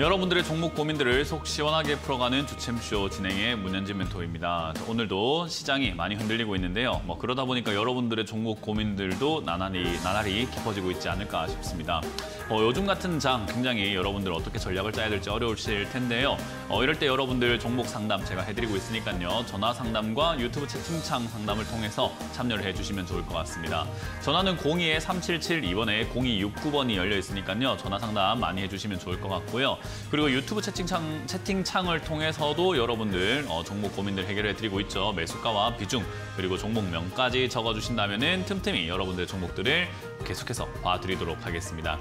여러분들의 종목 고민들을 속 시원하게 풀어가는 주챔쇼 진행의 문현진 멘토입니다. 오늘도 시장이 많이 흔들리고 있는데요. 그러다 보니까 여러분들의 종목 고민들도 나날이 깊어지고 있지 않을까 싶습니다. 요즘 같은 장 굉장히 여러분들 어떻게 전략을 짜야 될지 어려우실 텐데요. 이럴 때 여러분들 종목 상담 제가 해드리고 있으니까요. 전화 상담과 유튜브 채팅창 상담을 통해서 참여를 해주시면 좋을 것 같습니다. 전화는 02-3772번에 0269번이 열려 있으니까요. 전화 상담 많이 해주시면 좋을 것 같고요. 그리고 유튜브 채팅창을 통해서도 여러분들 종목 고민들 해결해드리고 있죠. 매수가와 비중, 그리고 종목명까지 적어주신다면 틈틈이 여러분들의 종목들을 계속해서 봐드리도록 하겠습니다.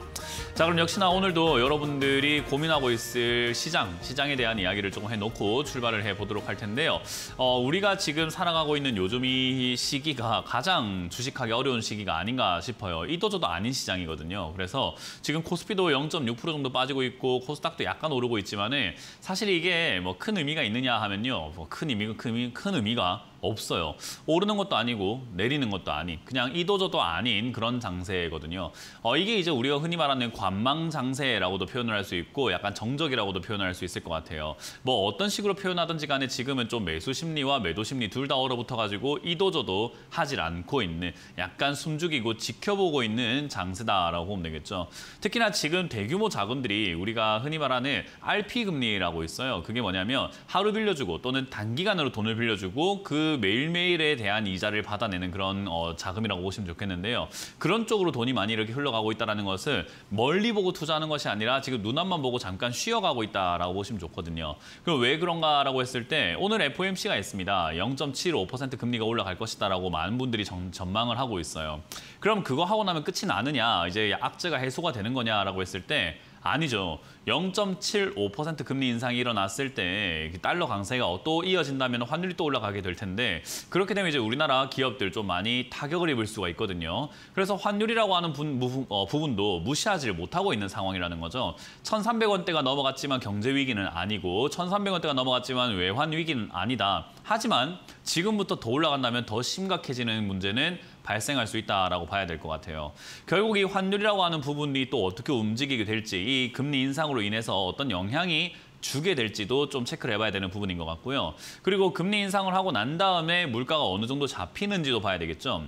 자, 그럼 역시나 오늘도 여러분들이 고민하고 있을 시장에 대한 이야기를 조금 해놓고 출발을 해보도록 할 텐데요. 우리가 지금 살아가고 있는 요즘 이 시기가 가장 주식하기 어려운 시기가 아닌가 싶어요. 이도저도 아닌 시장이거든요. 그래서 지금 코스피도 0.6% 정도 빠지고 있고 코스닥도 약간 오르고 있지만은 사실 이게 큰 의미가 있느냐 하면요. 큰 의미가 없어요. 오르는 것도 아니고 내리는 것도 아닌 그냥 이도저도 아닌 그런 장세거든요. 이게 이제 우리가 흔히 말하는 관망 장세라고도 표현을 할 수 있고 약간 정적이라고도 표현을 할 수 있을 것 같아요. 어떤 식으로 표현하든지 간에 지금은 좀 매수 심리와 매도 심리 둘 다 얼어붙어가지고 이도저도 하질 않고 있는 약간 숨죽이고 지켜보고 있는 장세다라고 보면 되겠죠. 특히나 지금 대규모 자금들이 우리가 흔히 말하는 RP 금리라고 있어요. 그게 뭐냐면 하루 빌려주고 또는 단기간으로 돈을 빌려주고 그 매일매일에 대한 이자를 받아내는 그런 자금이라고 보시면 좋겠는데요. 그런 쪽으로 돈이 많이 이렇게 흘러가고 있다는 것은 멀리 보고 투자하는 것이 아니라 지금 눈앞만 보고 잠깐 쉬어가고 있다라고 보시면 좋거든요. 그럼 왜 그런가라고 했을 때 오늘 FOMC가 있습니다. 0.75% 금리가 올라갈 것이다라고 많은 분들이 전망을 하고 있어요. 그럼 그거 하고 나면 끝이 나느냐, 이제 악재가 해소가 되는 거냐라고 했을 때 아니죠. 0.75% 금리 인상이 일어났을 때 달러 강세가 또 이어진다면 환율이 또 올라가게 될 텐데 그렇게 되면 이제 우리나라 기업들 좀 많이 타격을 입을 수가 있거든요. 그래서 환율이라고 하는 부분도 무시하지 못하고 있는 상황이라는 거죠. 1,300원대가 넘어갔지만 경제 위기는 아니고 1,300원대가 넘어갔지만 외환 위기는 아니다. 하지만 지금부터 더 올라간다면 더 심각해지는 문제는 발생할 수 있다라고 봐야 될 것 같아요. 결국 이 환율이라고 하는 부분이 또 어떻게 움직이게 될지, 이 금리 인상으로 인해서 어떤 영향이 주게 될지도 좀 체크를 해봐야 되는 부분인 것 같고요. 그리고 금리 인상을 하고 난 다음에 물가가 어느 정도 잡히는지도 봐야 되겠죠.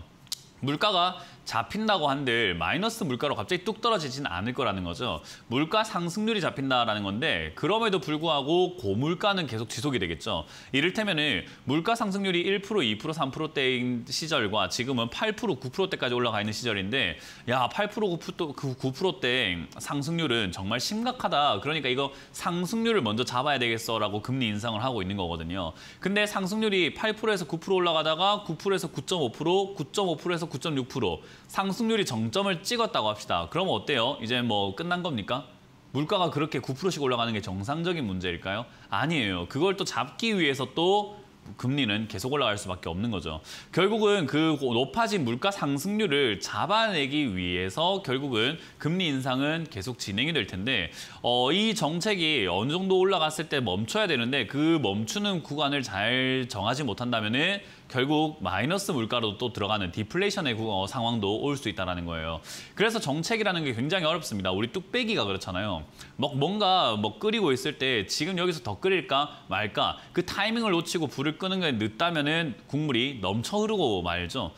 물가가 잡힌다고 한들 마이너스 물가로 갑자기 뚝 떨어지지는 않을 거라는 거죠. 물가 상승률이 잡힌다라는 건데 그럼에도 불구하고 고물가는 계속 지속이 되겠죠. 이를테면은 물가 상승률이 1%, 2%, 3%대인 시절과 지금은 8%, 9%대까지 올라가 있는 시절인데 야, 8%, 9%대 상승률은 정말 심각하다. 그러니까 이거 상승률을 먼저 잡아야 되겠어라고 금리 인상을 하고 있는 거거든요. 근데 상승률이 8%에서 9% 올라가다가 9%에서 9.5%, 9.5%에서 9.6%, 상승률이 정점을 찍었다고 합시다. 그럼 어때요? 이제 끝난 겁니까? 물가가 그렇게 9%씩 올라가는 게 정상적인 문제일까요? 아니에요. 그걸 또 잡기 위해서 또 금리는 계속 올라갈 수밖에 없는 거죠. 결국은 그 높아진 물가 상승률을 잡아내기 위해서 결국은 금리 인상은 계속 진행이 될 텐데 이 정책이 어느 정도 올라갔을 때 멈춰야 되는데 그 멈추는 구간을 잘 정하지 못한다면은 결국 마이너스 물가로 또 들어가는 디플레이션의 상황도 올 수 있다는 거예요. 그래서 정책이라는 게 굉장히 어렵습니다. 우리 뚝배기가 그렇잖아요. 뭔가 끓이고 있을 때 지금 여기서 더 끓일까 말까 그 타이밍을 놓치고 불을 끄는 게 늦다면은 국물이 넘쳐 흐르고 말죠.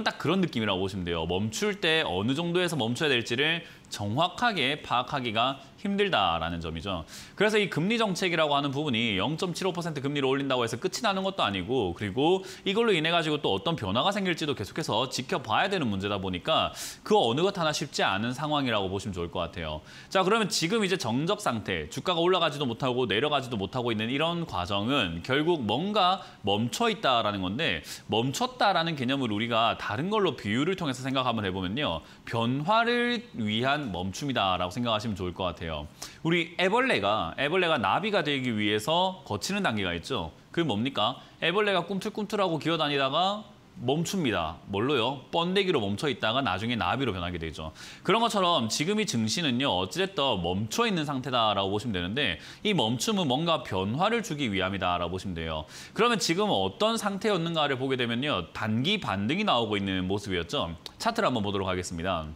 딱 그런 느낌이라고 보시면 돼요. 멈출 때 어느 정도에서 멈춰야 될지를 정확하게 파악하기가 힘들다라는 점이죠. 그래서 이 금리 정책이라고 하는 부분이 0.75% 금리를 올린다고 해서 끝이 나는 것도 아니고 그리고 이걸로 인해 가지고 또 어떤 변화가 생길지도 계속해서 지켜봐야 되는 문제다 보니까 그 어느 것 하나 쉽지 않은 상황이라고 보시면 좋을 것 같아요. 자, 그러면 지금 이제 정적 상태, 주가가 올라가지도 못하고 내려가지도 못하고 있는 이런 과정은 결국 뭔가 멈춰 있다라는 건데 멈췄다라는 개념을 우리가 다른 걸로 비유를 통해서 생각 한번 해보면요. 변화를 위한 멈춤이다라고 생각하시면 좋을 것 같아요. 우리 애벌레가 나비가 되기 위해서 거치는 단계가 있죠. 그게 뭡니까? 애벌레가 꿈틀꿈틀하고 기어다니다가 멈춥니다. 뭘로요? 번데기로 멈춰 있다가 나중에 나비로 변하게 되죠. 그런 것처럼 지금 이 증시는요. 어찌됐든 멈춰 있는 상태다라고 보시면 되는데 이 멈춤은 뭔가 변화를 주기 위함이다라고 보시면 돼요. 그러면 지금 어떤 상태였는가를 보게 되면요. 단기 반등이 나오고 있는 모습이었죠. 차트를 한번 보도록 하겠습니다.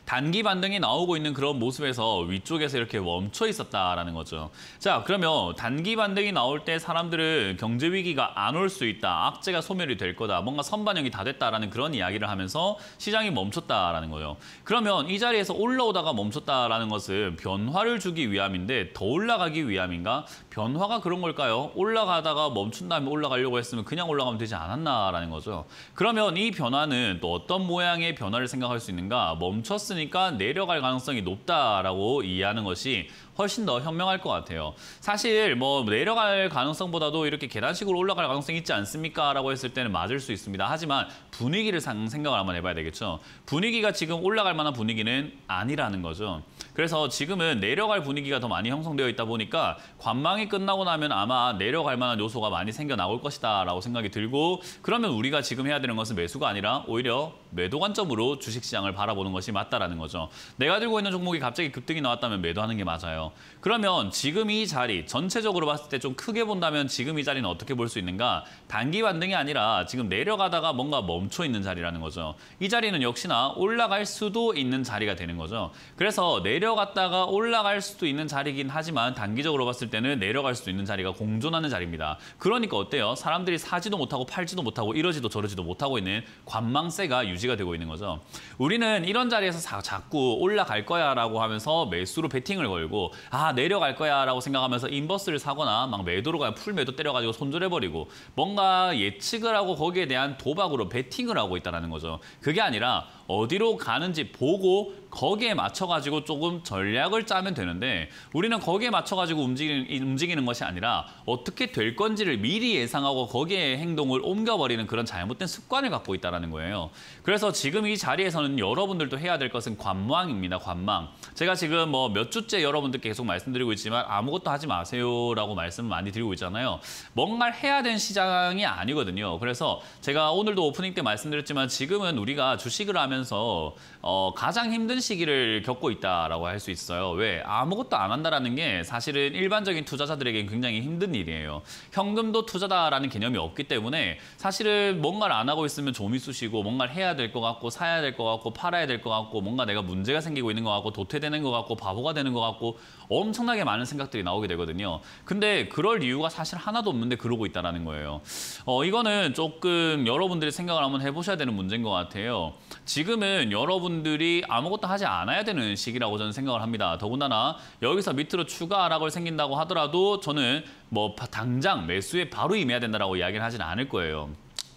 단기 반등이 나오고 있는 그런 모습에서 위쪽에서 이렇게 멈춰 있었다라는 거죠. 자, 그러면 단기 반등이 나올 때 사람들은 경제 위기가 안 올 수 있다, 악재가 소멸이 될 거다, 뭔가 선반영이 다 됐다라는 그런 이야기를 하면서 시장이 멈췄다라는 거예요. 그러면 이 자리에서 올라오다가 멈췄다라는 것은 변화를 주기 위함인데 더 올라가기 위함인가? 변화가 그런 걸까요? 올라가다가 멈춘 다음에 올라가려고 했으면 그냥 올라가면 되지 않았나라는 거죠. 그러면 이 변화는 또 어떤 모양의 변화를 생각할 수 있는가? 멈췄으니까 내려갈 가능성이 높다라고 이해하는 것이 훨씬 더 현명할 것 같아요. 사실 뭐 내려갈 가능성보다도 이렇게 계단식으로 올라갈 가능성이 있지 않습니까? 라고 했을 때는 맞을 수 있습니다. 하지만 분위기를 생각을 한번 해봐야 되겠죠. 분위기가 지금 올라갈 만한 분위기는 아니라는 거죠. 그래서 지금은 내려갈 분위기가 더 많이 형성되어 있다 보니까 관망이 끝나고 나면 아마 내려갈 만한 요소가 많이 생겨나올 것이다 라고 생각이 들고, 그러면 우리가 지금 해야 되는 것은 매수가 아니라 오히려 매도 관점으로 주식시장을 바라보는 것이 맞다라는 거죠. 내가 들고 있는 종목이 갑자기 급등이 나왔다면 매도하는 게 맞아요. 그러면 지금 이 자리 전체적으로 봤을 때 좀 크게 본다면 지금 이 자리는 어떻게 볼 수 있는가? 단기 반등이 아니라 지금 내려가다가 뭔가 멈춰 있는 자리라는 거죠. 이 자리는 역시나 올라갈 수도 있는 자리가 되는 거죠. 그래서 내려갔다가 올라갈 수도 있는 자리긴 하지만 단기적으로 봤을 때는 내려갈 수도 있는 자리가 공존하는 자리입니다. 그러니까 어때요? 사람들이 사지도 못하고 팔지도 못하고 이러지도 저러지도 못하고 있는 관망세가 유지가 되고 있는 거죠. 우리는 이런 자리에서 자꾸 올라갈 거야 라고 하면서 매수로 베팅을 걸고, 아 내려갈 거야 라고 생각하면서 인버스를 사거나 막 매도로 그냥 풀 매도 때려가지고 손절해버리고 뭔가 예측을 하고 거기에 대한 도박으로 베팅을 하고 있다는 거죠. 그게 아니라 어디로 가는지 보고 거기에 맞춰가지고 조금 전략을 짜면 되는데, 우리는 거기에 맞춰가지고 움직이는 것이 아니라 어떻게 될 건지를 미리 예상하고 거기에 행동을 옮겨버리는 그런 잘못된 습관을 갖고 있다는 거예요. 그래서 지금 이 자리에서는 여러분들도 해야 될 것은 관망입니다. 관망. 제가 지금 뭐 몇 주째 여러분들께 계속 말씀드리고 있지만 아무것도 하지 마세요라고 말씀을 많이 드리고 있잖아요. 뭔가를 해야 되는 시장이 아니거든요. 그래서 제가 오늘도 오프닝 때 말씀드렸지만 지금은 우리가 주식을 하면서 가장 힘든 시기를 겪고 있다라고 할 수 있어요. 왜? 아무것도 안 한다라는 게 사실은 일반적인 투자자들에게는 굉장히 힘든 일이에요. 현금도 투자다라는 개념이 없기 때문에 사실은 뭔가를 안 하고 있으면 좀이 쑤시고 뭔가를 해야 될 것 같고 사야 될 것 같고 팔아야 될 것 같고 뭔가 내가 문제가 생기고 있는 것 같고 도태되는 것 같고 바보가 되는 것 같고 엄청나게 많은 생각들이 나오게 되거든요. 근데 그럴 이유가 사실 하나도 없는데 그러고 있다는 거예요. 이거는 조금 여러분들이 생각을 한번 해보셔야 되는 문제인 것 같아요. 지금은 여러분들이 아무것도 하지 않아야 되는 시기라고 저는 생각을 합니다. 더군다나 여기서 밑으로 추가 하락을 생긴다고 하더라도 저는 뭐 당장 매수에 바로 임해야 된다라고 이야기를 하지는 않을 거예요.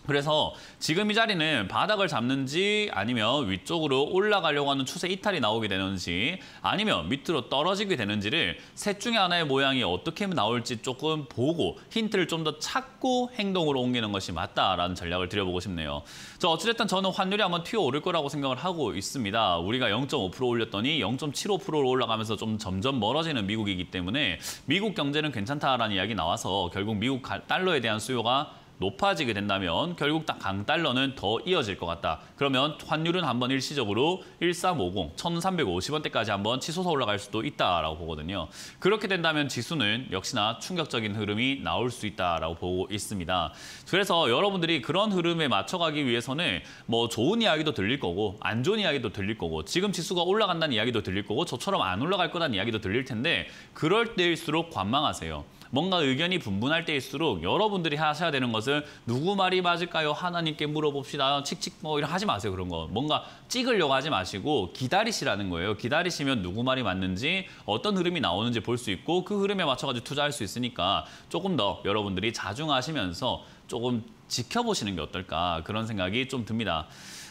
그래서 지금 이 자리는 바닥을 잡는지 아니면 위쪽으로 올라가려고 하는 추세 이탈이 나오게 되는지 아니면 밑으로 떨어지게 되는지를 셋 중에 하나의 모양이 어떻게 나올지 조금 보고 힌트를 좀 더 찾고 행동으로 옮기는 것이 맞다라는 전략을 드려보고 싶네요. 어찌됐든 저는 환율이 한번 튀어오를 거라고 생각을 하고 있습니다. 우리가 0.5% 올렸더니 0.75%로 올라가면서 좀 점점 멀어지는 미국이기 때문에 미국 경제는 괜찮다라는 이야기 나와서 결국 미국 달러에 대한 수요가 높아지게 된다면 결국 딱 강달러는 더 이어질 것 같다. 그러면 환율은 한번 일시적으로 1350, 1350원대까지 한번 치솟아 올라갈 수도 있다라고 보거든요. 그렇게 된다면 지수는 역시나 충격적인 흐름이 나올 수 있다라고 보고 있습니다. 그래서 여러분들이 그런 흐름에 맞춰가기 위해서는 뭐 좋은 이야기도 들릴 거고 안 좋은 이야기도 들릴 거고 지금 지수가 올라간다는 이야기도 들릴 거고 저처럼 안 올라갈 거라는 이야기도 들릴 텐데 그럴 때일수록 관망하세요. 뭔가 의견이 분분할 때일수록 여러분들이 하셔야 되는 것은 누구 말이 맞을까요? 하나님께 물어봅시다. 칙칙 뭐 이런 하지 마세요. 그런 거. 뭔가 찍으려고 하지 마시고 기다리시라는 거예요. 기다리시면 누구 말이 맞는지 어떤 흐름이 나오는지 볼 수 있고 그 흐름에 맞춰가지고 투자할 수 있으니까 조금 더 여러분들이 자중하시면서 조금 지켜보시는 게 어떨까 그런 생각이 좀 듭니다.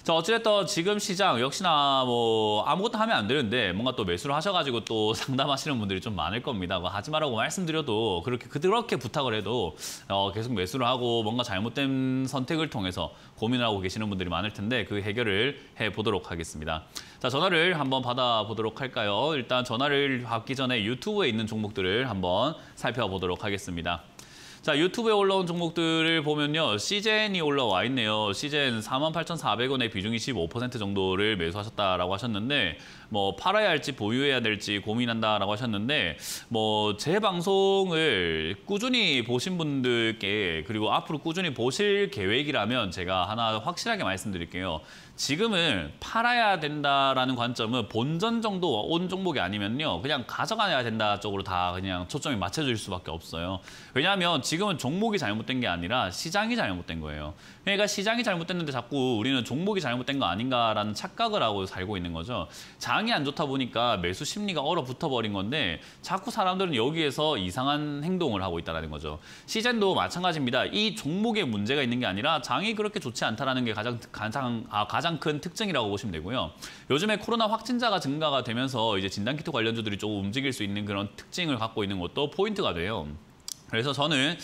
어찌됐든 지금 시장 역시나 뭐 아무것도 하면 안 되는데 뭔가 또 매수를 하셔가지고 또 상담하시는 분들이 좀 많을 겁니다. 뭐 하지 말라고 말씀드려도 그렇게 부탁을 해도 계속 매수를 하고 뭔가 잘못된 선택을 통해서 고민을 하고 계시는 분들이 많을 텐데 그 해결을 해보도록 하겠습니다. 전화를 한번 받아보도록 할까요? 일단 전화를 받기 전에 유튜브에 있는 종목들을 한번 살펴보도록 하겠습니다. 유튜브에 올라온 종목들을 보면요. 시젠이 올라와 있네요. 시젠 48,400원의 비중이 15% 정도를 매수하셨다라고 하셨는데 뭐 팔아야 할지 보유해야 될지 고민한다라고 하셨는데 뭐 제 방송을 꾸준히 보신 분들께 그리고 앞으로 꾸준히 보실 계획이라면 제가 하나 확실하게 말씀드릴게요. 지금은 팔아야 된다라는 관점은 본전 정도 온 종목이 아니면요. 그냥 가져가야 된다 쪽으로 다 그냥 초점이 맞춰질 수밖에 없어요. 왜냐하면 지금은 종목이 잘못된 게 아니라 시장이 잘못된 거예요. 그러니까 시장이 잘못됐는데 자꾸 우리는 종목이 잘못된 거 아닌가라는 착각을 하고 살고 있는 거죠. 장이 안 좋다 보니까 매수 심리가 얼어붙어 버린 건데 자꾸 사람들은 여기에서 이상한 행동을 하고 있다는 거죠. 시젠도 마찬가지입니다. 이 종목에 문제가 있는 게 아니라 장이 그렇게 좋지 않다는 게 가장 큰 특징이라고 보시면 되고요. 요즘에 코로나 확진자가 증가가 되면서 이제 진단키트 관련주들이 조금 움직일 수 있는 그런 특징을 갖고 있는 것도 포인트가 돼요. 그래서 저는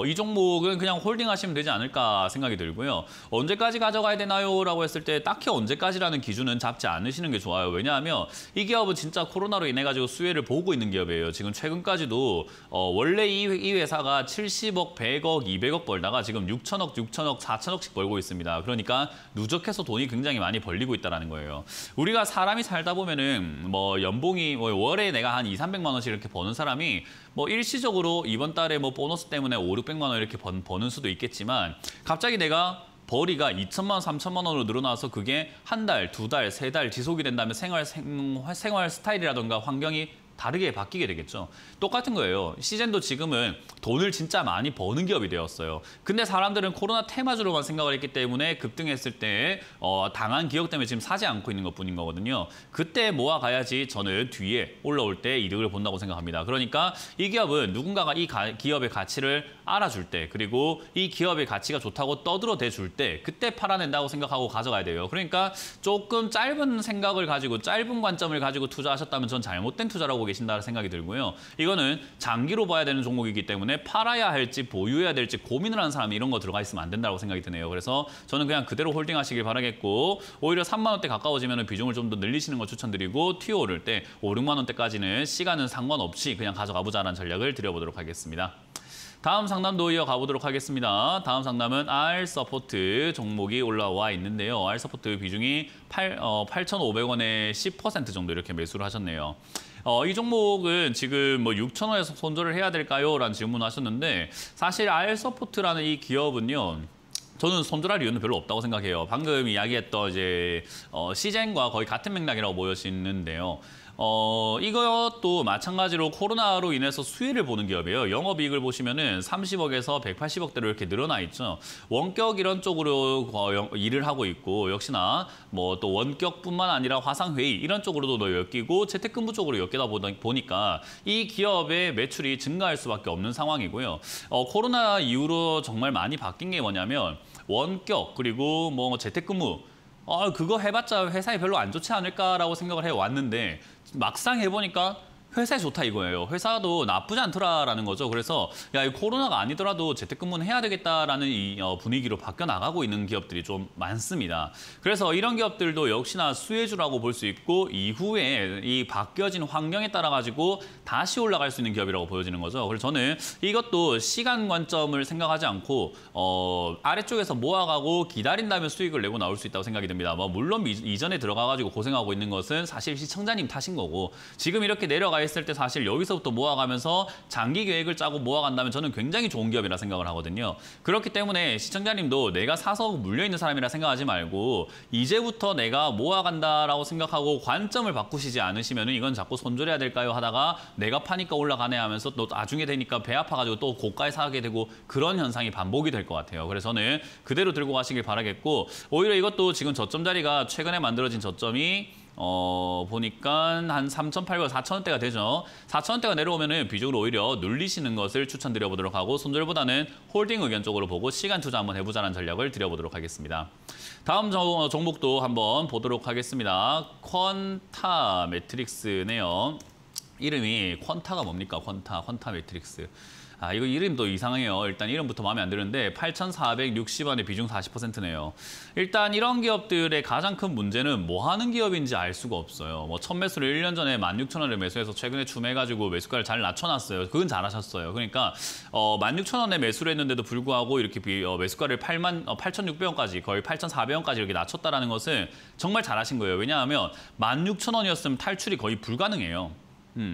이 종목은 그냥 홀딩하시면 되지 않을까 생각이 들고요. 언제까지 가져가야 되나요? 라고 했을 때 딱히 언제까지라는 기준은 잡지 않으시는 게 좋아요. 왜냐하면 이 기업은 진짜 코로나로 인해 가지고 수혜를 보고 있는 기업이에요. 지금 최근까지도 원래 이 회사가 70억, 100억, 200억 벌다가 지금 6천억, 4천억씩 벌고 있습니다. 그러니까 누적해서 돈이 굉장히 많이 벌리고 있다는 거예요. 우리가 사람이 살다 보면은 뭐 연봉이 월에 내가 한 200~300만 원씩 이렇게 버는 사람이 뭐 일시적으로 이번 달에 뭐 보너스 때문에 500~600만 원 이렇게 버는 수도 있겠지만 갑자기 내가 벌이가 2천만 원, 3천만 원으로 늘어나서 그게 한 달, 두 달, 세 달 지속이 된다면 생활 스타일이라든가 환경이 다르게 바뀌게 되겠죠. 똑같은 거예요. 시젠도 지금은 돈을 진짜 많이 버는 기업이 되었어요. 근데 사람들은 코로나 테마주로만 생각을 했기 때문에 급등했을 때 당한 기업 때문에 지금 사지 않고 있는 것뿐인 거거든요. 그때 모아가야지 저는 뒤에 올라올 때 이득을 본다고 생각합니다. 그러니까 이 기업은 누군가가 이 기업의 가치를 알아줄 때 그리고 이 기업의 가치가 좋다고 떠들어대 줄 때 그때 팔아낸다고 생각하고 가져가야 돼요. 그러니까 조금 짧은 생각을 가지고 짧은 관점을 가지고 투자하셨다면 전 잘못된 투자라고 계신다는 생각이 들고요. 이거는 장기로 봐야 되는 종목이기 때문에 팔아야 할지 보유해야 될지 고민을 하는 사람이 이런 거 들어가 있으면 안 된다고 생각이 드네요. 그래서 저는 그냥 그대로 홀딩하시길 바라겠고 오히려 3만 원대 가까워지면 비중을 좀 더 늘리시는 거 추천드리고 튀어 오를 때 5~6만 원대까지는 시간은 상관없이 그냥 가져가 보자라는 전략을 드려보도록 하겠습니다. 다음 상담도 이어가 보도록 하겠습니다. 다음 상담은 R 서포트 종목이 올라와 있는데요. R 서포트 비중이 8,500원에 10% 정도 이렇게 매수를 하셨네요. 이 종목은 지금 뭐 6,000원에서 손절을 해야 될까요? 라는 질문을 하셨는데 사실 R 서포트라는 이 기업은요. 저는 손절할 이유는 별로 없다고 생각해요. 방금 이야기했던 이제 시젠과 거의 같은 맥락이라고 보여지는데요. 이것도 마찬가지로 코로나로 인해서 수혜를 보는 기업이에요. 영업이익을 보시면은 30억에서 180억대로 이렇게 늘어나 있죠. 원격 이런 쪽으로 일을 하고 있고 역시나 뭐 또 원격뿐만 아니라 화상회의 이런 쪽으로도 엮이고 재택근무 쪽으로 엮이다 보니까 이 기업의 매출이 증가할 수밖에 없는 상황이고요. 코로나 이후로 정말 많이 바뀐 게 뭐냐면 원격 그리고 뭐 재택근무 그거 해봤자 회사에 별로 안 좋지 않을까라고 생각을 해왔는데 막상 해보니까 회사에 좋다 이거예요. 회사도 나쁘지 않더라라는 거죠. 그래서 야, 이 코로나가 아니더라도 재택근무는 해야 되겠다라는 이 분위기로 바뀌어 나가고 있는 기업들이 좀 많습니다. 그래서 이런 기업들도 역시나 수혜주라고 볼 수 있고 이후에 이 바뀌어진 환경에 따라 가지고 다시 올라갈 수 있는 기업이라고 보여지는 거죠. 그래서 저는 이것도 시간 관점을 생각하지 않고 아래쪽에서 모아가고 기다린다면 수익을 내고 나올 수 있다고 생각이 듭니다. 물론 이전에 들어가가지고 고생하고 있는 것은 사실 시청자님 탓인 거고 지금 이렇게 내려가 있을 때 사실 여기서부터 모아가면서 장기 계획을 짜고 모아간다면 저는 굉장히 좋은 기업이라 생각을 하거든요. 그렇기 때문에 시청자님도 내가 사서 물려있는 사람이라 생각하지 말고 이제부터 내가 모아간다라고 생각하고 관점을 바꾸시지 않으시면 이건 자꾸 손절해야 될까요 하다가 내가 파니까 올라가네 하면서 또 나중에 되니까 배 아파가지고 또 고가에 사게 되고 그런 현상이 반복이 될 것 같아요. 그래서 저는 그대로 들고 가시길 바라겠고 오히려 이것도 지금 저점 자리가 최근에 만들어진 저점이 보니까 한 3,800원, 4,000원대가 되죠. 4,000원대가 내려오면은 비중을 오히려 눌리시는 것을 추천드려보도록 하고 손절보다는 홀딩 의견 쪽으로 보고 시간 투자 한번 해보자는 전략을 드려보도록 하겠습니다. 다음 종목도 한번 보도록 하겠습니다. 퀀타 매트릭스네요. 이름이 퀀타가 뭡니까? 퀀타 매트릭스. 이거 이름도 이상해요. 일단 이름부터 마음에 안 드는데 8,460원의 비중 40%네요. 일단 이런 기업들의 가장 큰 문제는 뭐 하는 기업인지 알 수가 없어요. 뭐 첫 매수를 1년 전에 16,000원에 매수해서 최근에 추매해가지고 매수가를 잘 낮춰놨어요. 그건 잘하셨어요. 그러니까 16,000원에 매수를 했는데도 불구하고 이렇게 매수가를 8,600원까지 거의 8,400원까지 이렇게 낮췄다라는 것은 정말 잘하신 거예요. 왜냐하면 16,000원이었으면 탈출이 거의 불가능해요.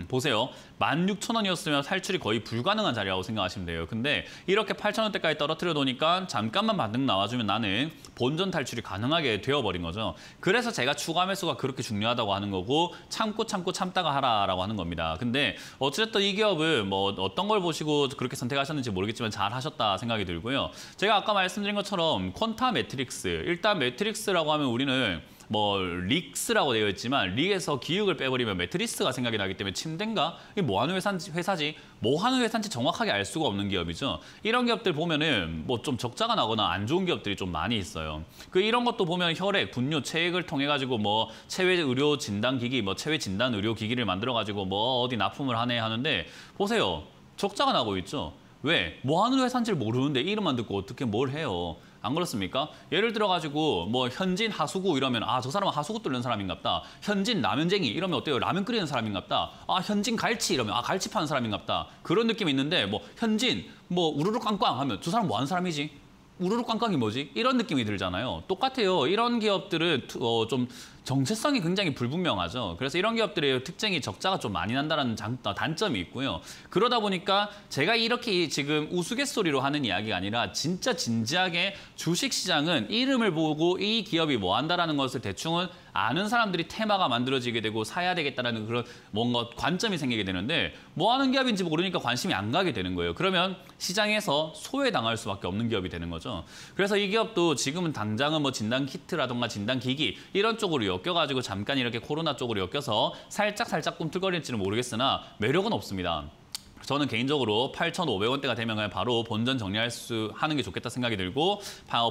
보세요. 16,000원이었으면 탈출이 거의 불가능한 자리라고 생각하시면 돼요. 근데 이렇게 8,000원대까지 떨어뜨려 놓으니까 잠깐만 반등 나와주면 나는 본전 탈출이 가능하게 되어버린 거죠. 그래서 제가 추가 매수가 그렇게 중요하다고 하는 거고 참다가 하라라고 하는 겁니다. 근데 어쨌든 이 기업을 뭐 어떤 걸 보시고 그렇게 선택하셨는지 모르겠지만 잘 하셨다 생각이 들고요. 제가 아까 말씀드린 것처럼 콘타 매트릭스, 일단 매트릭스라고 하면 우리는 뭐 릭스라고 되어 있지만 릭에서 기역을 빼버리면 매트리스가 생각이 나기 때문에 침대인가? 이게 뭐 하는 회사지? 뭐 하는 회사인지 정확하게 알 수가 없는 기업이죠. 이런 기업들 보면은 뭐 좀 적자가 나거나 안 좋은 기업들이 좀 많이 있어요. 이런 것도 보면 혈액, 분뇨, 체액을 통해 가지고 뭐 체외 의료 진단 기기, 뭐 체외 진단 의료 기기를 만들어 가지고 뭐 어디 납품을 하네 하는데 보세요. 적자가 나고 있죠. 왜? 뭐 하는 회사인지 모르는데 이름만 듣고 어떻게 뭘 해요? 안 그렇습니까? 예를 들어가지고 뭐 현진 하수구 이러면 아, 저 사람은 하수구 뚫는 사람인갑다. 현진 라면쟁이 이러면 어때요? 라면 끓이는 사람인갑다. 아, 현진 갈치 이러면 아, 갈치 파는 사람인갑다. 그런 느낌이 있는데 뭐 현진 뭐 우르르 꽝꽝 하면 저 사람 뭐 하는 사람이지? 우르르 꽝꽝이 뭐지? 이런 느낌이 들잖아요. 똑같아요. 이런 기업들은 좀 정체성이 굉장히 불분명하죠. 그래서 이런 기업들의 특징이 적자가 좀 많이 난다는 단점이 있고요. 그러다 보니까 제가 이렇게 지금 우스갯소리로 하는 이야기가 아니라 진짜 진지하게 주식시장은 이름을 보고 이 기업이 뭐 한다라는 것을 대충은 아는 사람들이 테마가 만들어지게 되고 사야 되겠다라는 그런 뭔가 관점이 생기게 되는데 뭐 하는 기업인지 모르니까 관심이 안 가게 되는 거예요. 그러면 시장에서 소외당할 수밖에 없는 기업이 되는 거죠. 그래서 이 기업도 지금은 당장은 뭐 진단 키트라던가 진단 기기 이런 쪽으로 엮여가지고 잠깐 이렇게 코로나 쪽으로 엮여서 살짝 꿈틀거릴지는 모르겠으나 매력은 없습니다. 저는 개인적으로 8,500원대가 되면 그냥 바로 본전 하는 게 좋겠다 생각이 들고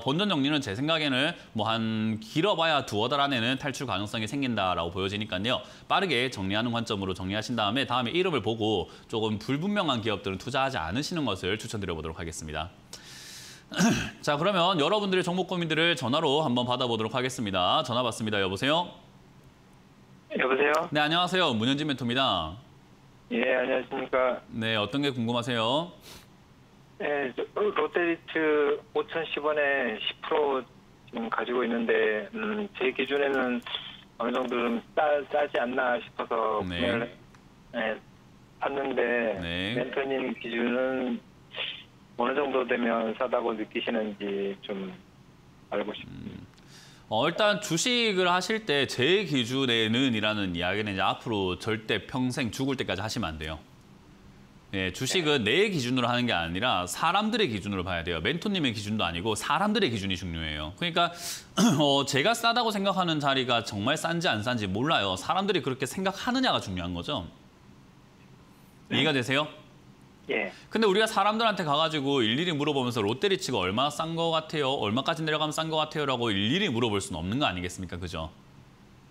본전 정리는 제 생각에는 뭐 한 길어봐야 두어 달 안에는 탈출 가능성이 생긴다라고 보여지니까요. 빠르게 정리하는 관점으로 정리하신 다음에 이름을 보고 조금 불분명한 기업들은 투자하지 않으시는 것을 추천드려보도록 하겠습니다. 자, 그러면 여러분들의 종목 고민들을 전화로 한번 받아보도록 하겠습니다. 전화 받습니다. 여보세요? 여보세요? 네, 안녕하세요. 문현진 멘토입니다. 예, 안녕하십니까. 네, 어떤 게 궁금하세요? 네, 롯데리츠 5,010원에 10% 지금 가지고 있는데 제 기준에는 어느 정도 좀 싸지 않나 싶어서 구매를 샀는데 네. 멘토님 기준은 어느 정도 되면 싸다고 느끼시는지 좀 알고 싶습니다. 일단 주식을 하실 때 제 기준에는 이라는 이야기는 이제 앞으로 절대 평생 죽을 때까지 하시면 안 돼요. 예, 주식은 내 기준으로 하는 게 아니라 사람들의 기준으로 봐야 돼요. 멘토님의 기준도 아니고 사람들의 기준이 중요해요. 그러니까 제가 싸다고 생각하는 자리가 정말 싼지 안 싼지 몰라요. 사람들이 그렇게 생각하느냐가 중요한 거죠. 이해가 되세요? 예. 근데 우리가 사람들한테 가가지고 일일이 물어보면서 롯데리츠가 얼마나 싼 거 같아요? 얼마까지 내려가면 싼 거 같아요? 라고 일일이 물어볼 수는 없는 거 아니겠습니까? 그죠?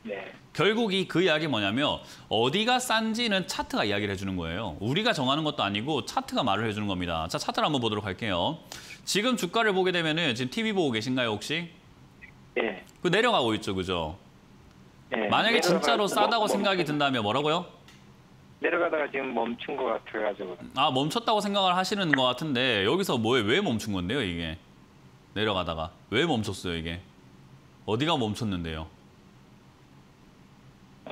네. 결국 그 이야기 뭐냐면 어디가 싼지는 차트가 이야기를 해주는 거예요. 우리가 정하는 것도 아니고 차트가 말을 해주는 겁니다. 자, 차트를 한번 보도록 할게요. 지금 주가를 보게 되면은 지금 TV 보고 계신가요, 혹시? 예. 그 내려가고 있죠, 그죠? 예. 만약에 진짜로 싸다고 생각이 든다면 뭐라고요? 내려가다가 지금 멈춘 것 같아가지고. 아, 멈췄다고 생각을 하시는 것 같은데 여기서 왜 멈춘 건데요, 이게? 내려가다가. 왜 멈췄어요, 이게? 어디가 멈췄는데요?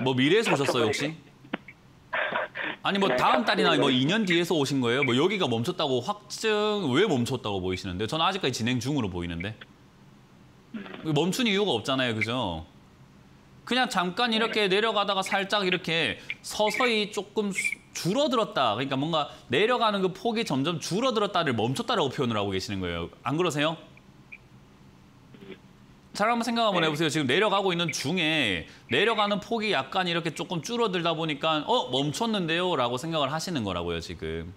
뭐 미래에서 오셨어요, 혹시? 아니, 뭐 다음 달이나 뭐 2년 뒤에서 오신 거예요? 뭐 여기가 멈췄다고 왜 멈췄다고 보이시는데? 저는 아직까지 진행 중으로 보이는데. 멈춘 이유가 없잖아요, 그죠? 그냥 잠깐 이렇게 내려가다가 살짝 이렇게 서서히 조금 줄어들었다. 그러니까 뭔가 내려가는 그 폭이 점점 줄어들었다를 멈췄다라고 표현을 하고 계시는 거예요. 안 그러세요? 잘 한번 생각 한번 해보세요. 지금 내려가고 있는 중에 내려가는 폭이 약간 이렇게 조금 줄어들다 보니까 멈췄는데요? 라고 생각을 하시는 거라고요, 지금.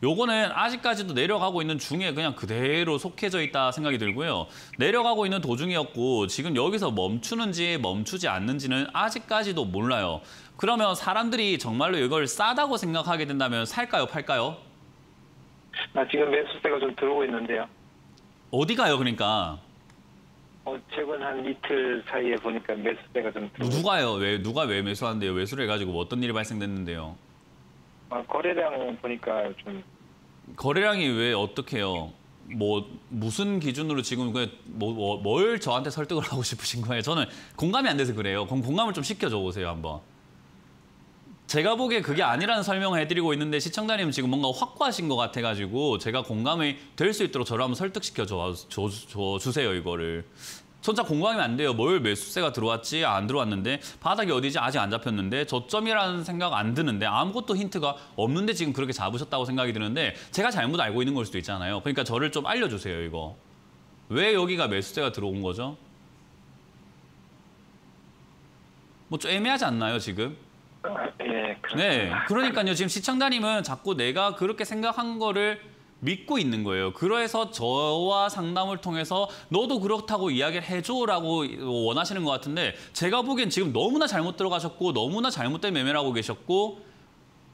요거는 아직까지도 내려가고 있는 중에 그냥 그대로 속해져 있다 생각이 들고요. 내려가고 있는 도중이었고 지금 여기서 멈추는지 멈추지 않는지는 아직까지도 몰라요. 그러면 사람들이 정말로 이걸 싸다고 생각하게 된다면 살까요, 팔까요? 지금 매수세가 좀 들어오고 있는데요. 어디 가요, 그러니까? 최근 한 이틀 사이에 보니까 매수세가 좀 들어오고. 누가 왜 매수한대요? 매수를 해가지고 뭐 어떤 일이 발생됐는데요? 거래량 보니까 좀. 거래량이 왜 어떻게 해요? 뭐 무슨 기준으로 지금 뭘 저한테 설득을 하고 싶으신 거예요? 저는 공감이 안 돼서 그래요. 그럼 공감을 좀 시켜줘 보세요, 한번. 제가 보기에 그게 아니라는 설명을 해드리고 있는데 시청자님 지금 뭔가 확고하신 것 같아가지고 제가 공감이 될 수 있도록 저를 한번 설득시켜 주세요, 이거를. 진짜 공감이 안 돼요. 뭘 매수세가 들어왔지? 안 들어왔는데 바닥이 어디지? 아직 안 잡혔는데 저점이라는 생각 안 드는데 아무것도 힌트가 없는데 지금 그렇게 잡으셨다고 생각이 드는데 제가 잘못 알고 있는 걸 수도 있잖아요. 그러니까 저를 좀 알려주세요, 이거. 왜 여기가 매수세가 들어온 거죠? 뭐 좀 애매하지 않나요, 지금? 예, 그렇습니다. 네, 그러니까요. 지금 시청자님은 자꾸 내가 그렇게 생각한 거를 믿고 있는 거예요. 그래서 저와 상담을 통해서 너도 그렇다고 이야기를 해줘라고 원하시는 것 같은데 제가 보기엔 지금 너무나 잘못 들어가셨고 너무나 잘못된 매매를 하고 계셨고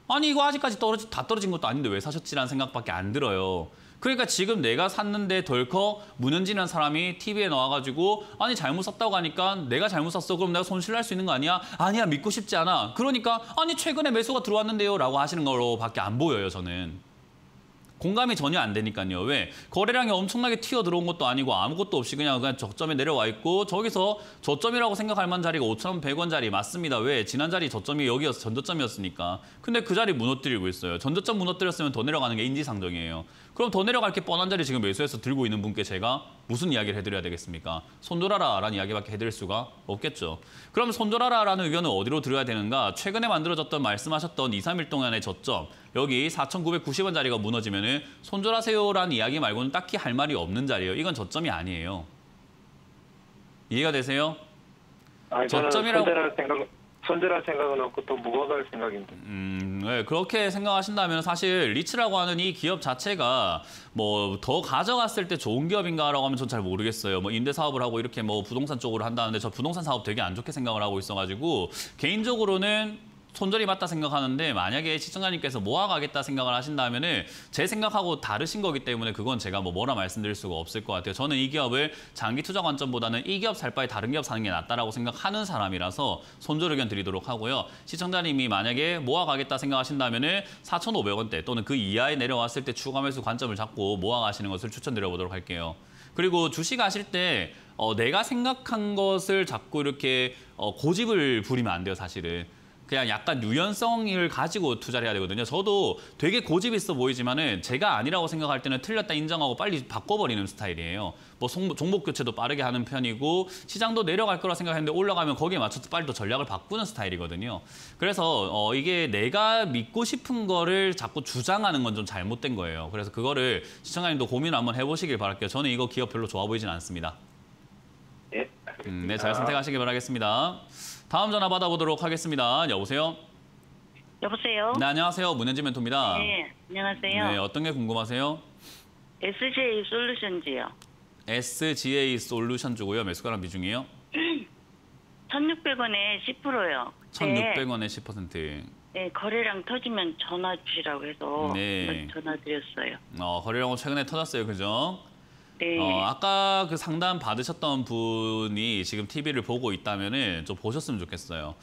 아니 이거 아직까지 다 떨어진 것도 아닌데 왜 사셨지라는 생각밖에 안 들어요. 그러니까 지금 내가 샀는데 덜컥 문현진이라는 사람이 TV에 나와가지고 아니 잘못 샀다고 하니까 내가 잘못 샀어. 그럼 내가 손실날 수 있는 거 아니야? 아니야 믿고 싶지 않아. 그러니까 아니 최근에 매수가 들어왔는데요 라고 하시는 거로밖에 안 보여요 저는. 공감이 전혀 안 되니까요. 왜? 거래량이 엄청나게 튀어 들어온 것도 아니고 아무것도 없이 그냥 저점에 내려와 있고 저기서 저점이라고 생각할 만한 자리가 5,100원짜리 맞습니다. 왜? 지난 자리 저점이 여기였어. 전저점이었으니까. 근데 그 자리 무너뜨리고 있어요. 전저점 무너뜨렸으면 더 내려가는 게 인지상정이에요. 그럼 더 내려갈 게 뻔한 자리 지금 매수해서 들고 있는 분께 제가 무슨 이야기를 해드려야 되겠습니까? 손절하라라는 이야기밖에 해드릴 수가 없겠죠. 그럼 손절하라라는 의견은 어디로 들어야 되는가? 최근에 만들어졌던 말씀하셨던 2, 3일 동안의 저점 여기 4,990원짜리가 무너지면은 손절하세요라는 이야기 말고는 딱히 할 말이 없는 자리예요. 이건 저점이 아니에요. 이해가 되세요? 아니, 저점이라고 손절할 생각은 없고 또 모아갈 생각인데. 네, 그렇게 생각하신다면 사실 리츠라고 하는 이 기업 자체가 뭐 더 가져갔을 때 좋은 기업인가라고 하면 전 잘 모르겠어요. 뭐 임대 사업을 하고 이렇게 뭐 부동산 쪽으로 한다는데 저 부동산 사업 되게 안 좋게 생각을 하고 있어가지고 개인적으로는 손절이 맞다 생각하는데 만약에 시청자님께서 모아가겠다 생각을 하신다면은 제 생각하고 다르신 거기 때문에 그건 제가 뭐라 말씀드릴 수가 없을 것 같아요. 저는 이 기업을 장기 투자 관점보다는 이 기업 살 바에 다른 기업 사는 게 낫다라고 생각하는 사람이라서 손절 의견 드리도록 하고요. 시청자님이 만약에 모아가겠다 생각하신다면은 4,500원대 또는 그 이하에 내려왔을 때 추가 매수 관점을 잡고 모아가시는 것을 추천드려보도록 할게요. 그리고 주식 하실 때 내가 생각한 것을 자꾸 이렇게 고집을 부리면 안 돼요, 사실은. 그냥 약간 유연성을 가지고 투자를 해야 되거든요. 저도 되게 고집 있어 보이지만은 제가 아니라고 생각할 때는 틀렸다 인정하고 빨리 바꿔버리는 스타일이에요. 뭐 종목 교체도 빠르게 하는 편이고 시장도 내려갈 거라 생각했는데 올라가면 거기에 맞춰서 빨리 또 전략을 바꾸는 스타일이거든요. 그래서 이게 내가 믿고 싶은 거를 자꾸 주장하는 건 좀 잘못된 거예요. 그래서 그거를 시청자님도 고민을 한번 해보시길 바랄게요. 저는 이거 기업 별로 좋아 보이진 않습니다. 예, 알겠습니다. 네, 잘 선택하시길 바라겠습니다. 다음 전화 받아보도록 하겠습니다. 여보세요? 여보세요? 네, 안녕하세요. 문현진 멘토입니다. 네, 안녕하세요. 네, 어떤 게 궁금하세요? SJ 솔루션즈요. SGA 솔루션즈고요. 매수가랑 비중이요? 1,600원에 10%요. 1,600원에 10%. 네, 거래량 터지면 전화 주시라고 해서 네. 전화 드렸어요. 거래량은 최근에 터졌어요. 그죠? 네. 아까 그 상담 받으셨던 분이 지금 TV를 보고 있다면은 좀 보셨으면 좋겠어요.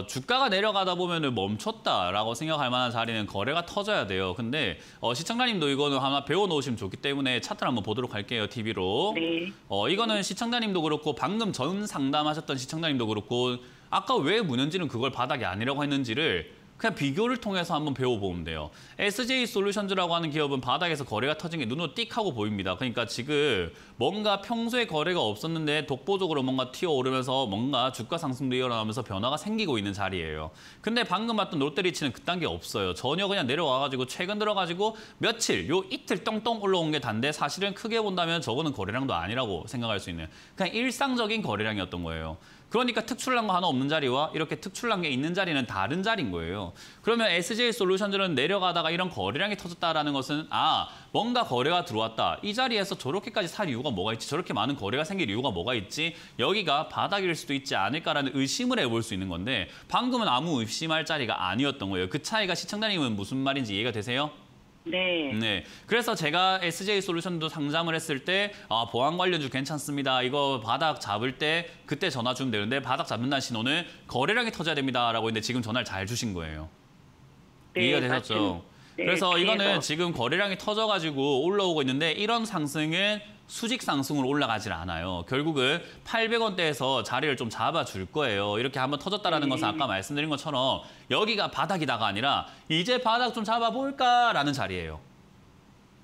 주가가 내려가다 보면은 멈췄다라고 생각할 만한 자리는 거래가 터져야 돼요. 근데 시청자님도 이거는 하나 배워놓으시면 좋기 때문에 차트를 한번 보도록 할게요. TV로. 네. 이거는 시청자님도 그렇고 방금 전 상담하셨던 시청자님도 그렇고 아까 왜 문현진은 그걸 바닥이 아니라고 했는지를 그냥 비교를 통해서 한번 배워보면 돼요. SJ 솔루션즈라고 하는 기업은 바닥에서 거래가 터진 게 눈으로 띡 하고 보입니다. 그러니까 지금 뭔가 평소에 거래가 없었는데 독보적으로 뭔가 튀어오르면서 뭔가 주가 상승도 일어나면서 변화가 생기고 있는 자리예요. 근데 방금 봤던 롯데리츠는 그딴 게 없어요. 전혀 그냥 내려와가지고 최근 들어가지고 며칠, 요 이틀 똥똥 올라온 게 단데 사실은 크게 본다면 저거는 거래량도 아니라고 생각할 수 있는 그냥 일상적인 거래량이었던 거예요. 그러니까 특출난 거 하나 없는 자리와 이렇게 특출난 게 있는 자리는 다른 자리인 거예요. 그러면 SJ 솔루션즈는 내려가다가 이런 거래량이 터졌다라는 것은 뭔가 거래가 들어왔다. 이 자리에서 저렇게까지 살 이유가 뭐가 있지? 저렇게 많은 거래가 생길 이유가 뭐가 있지? 여기가 바닥일 수도 있지 않을까라는 의심을 해볼 수 있는 건데 방금은 아무 의심할 자리가 아니었던 거예요. 그 차이가 시청자님은 무슨 말인지 이해가 되세요? 네. 네. 그래서 제가 SJ 솔루션도 상담을 했을 때 보안 관련주 괜찮습니다. 이거 바닥 잡을 때 그때 전화 주면 되는데 바닥 잡는다는 신호는 거래량이 터져야 됩니다라고 했는데 지금 전화를 잘 주신 거예요. 네, 이해가 되셨죠? 네, 그래서 이거는 그래서- 지금 거래량이 터져가지고 올라오고 있는데 이런 상승은 수직 상승으로 올라가질 않아요. 결국은 800원대에서 자리를 좀 잡아줄 거예요. 이렇게 한번 터졌다라는 것은 아까 말씀드린 것처럼 여기가 바닥이다가 아니라 이제 바닥 좀 잡아볼까라는 자리예요.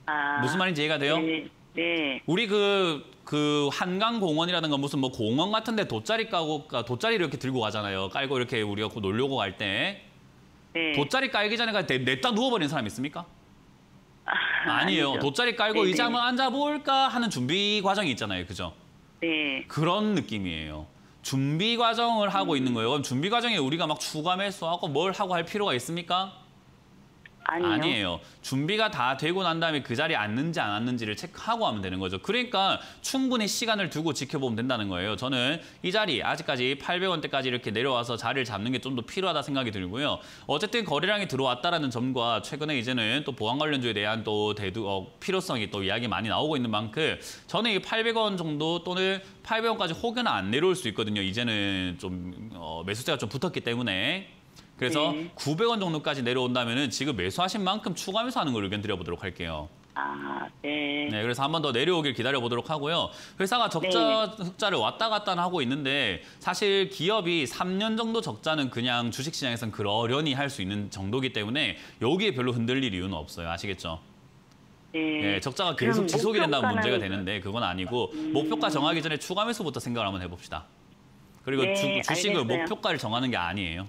아, 무슨 말인지 이해가 돼요? 네, 네, 우리 그 한강공원이라든가 무슨 뭐 공원 같은데 돗자리 돗자리 이렇게 들고 가잖아요. 깔고 이렇게 우리가 놀려고 갈 때. 네. 돗자리 깔기 전에 냈다 누워버리는 사람 있습니까? 아니에요. 아니죠. 돗자리 깔고 네네. 의자 한번 앉아볼까 하는 준비 과정이 있잖아요. 그죠? 네, 그런 느낌이에요. 준비 과정을 하고 있는 거예요. 그럼 준비 과정에 우리가 막 추가 매수하고 뭘 하고 할 필요가 있습니까? 아니요. 아니에요. 준비가 다 되고 난 다음에 그 자리에 앉는지 안 앉는지를 체크하고 하면 되는 거죠. 그러니까 충분히 시간을 두고 지켜보면 된다는 거예요. 저는 이 자리 아직까지 800원대까지 이렇게 내려와서 자리를 잡는 게 좀 더 필요하다 생각이 들고요. 어쨌든 거래량이 들어왔다라는 점과 최근에 이제는 또 보안 관련주에 대한 또 필요성이 또 이야기 많이 나오고 있는 만큼 저는 이 800원 정도 또는 800원까지 혹여나 안 내려올 수 있거든요. 이제는 좀 매수세가 좀 붙었기 때문에. 그래서 네. 900원 정도까지 내려온다면은 지금 매수하신 만큼 추가 매수하는 걸 의견 드려보도록 할게요. 아, 네. 네, 그래서 한 번 더 내려오길 기다려보도록 하고요. 회사가 적자, 흑자를 왔다 갔다 하고 있는데 사실 기업이 3년 정도 적자는 그냥 주식시장에서는 그러려니 할 수 있는 정도기 때문에 여기에 별로 흔들릴 이유는 없어요. 아시겠죠? 네. 네, 적자가 그럼 계속 지속이 된다면 목표가는- 문제가 되는데 그건 아니고 목표가 정하기 전에 추가 매수부터 생각을 한번 해봅시다. 그리고 네, 주식을 알겠어요. 목표가를 정하는 게 아니에요.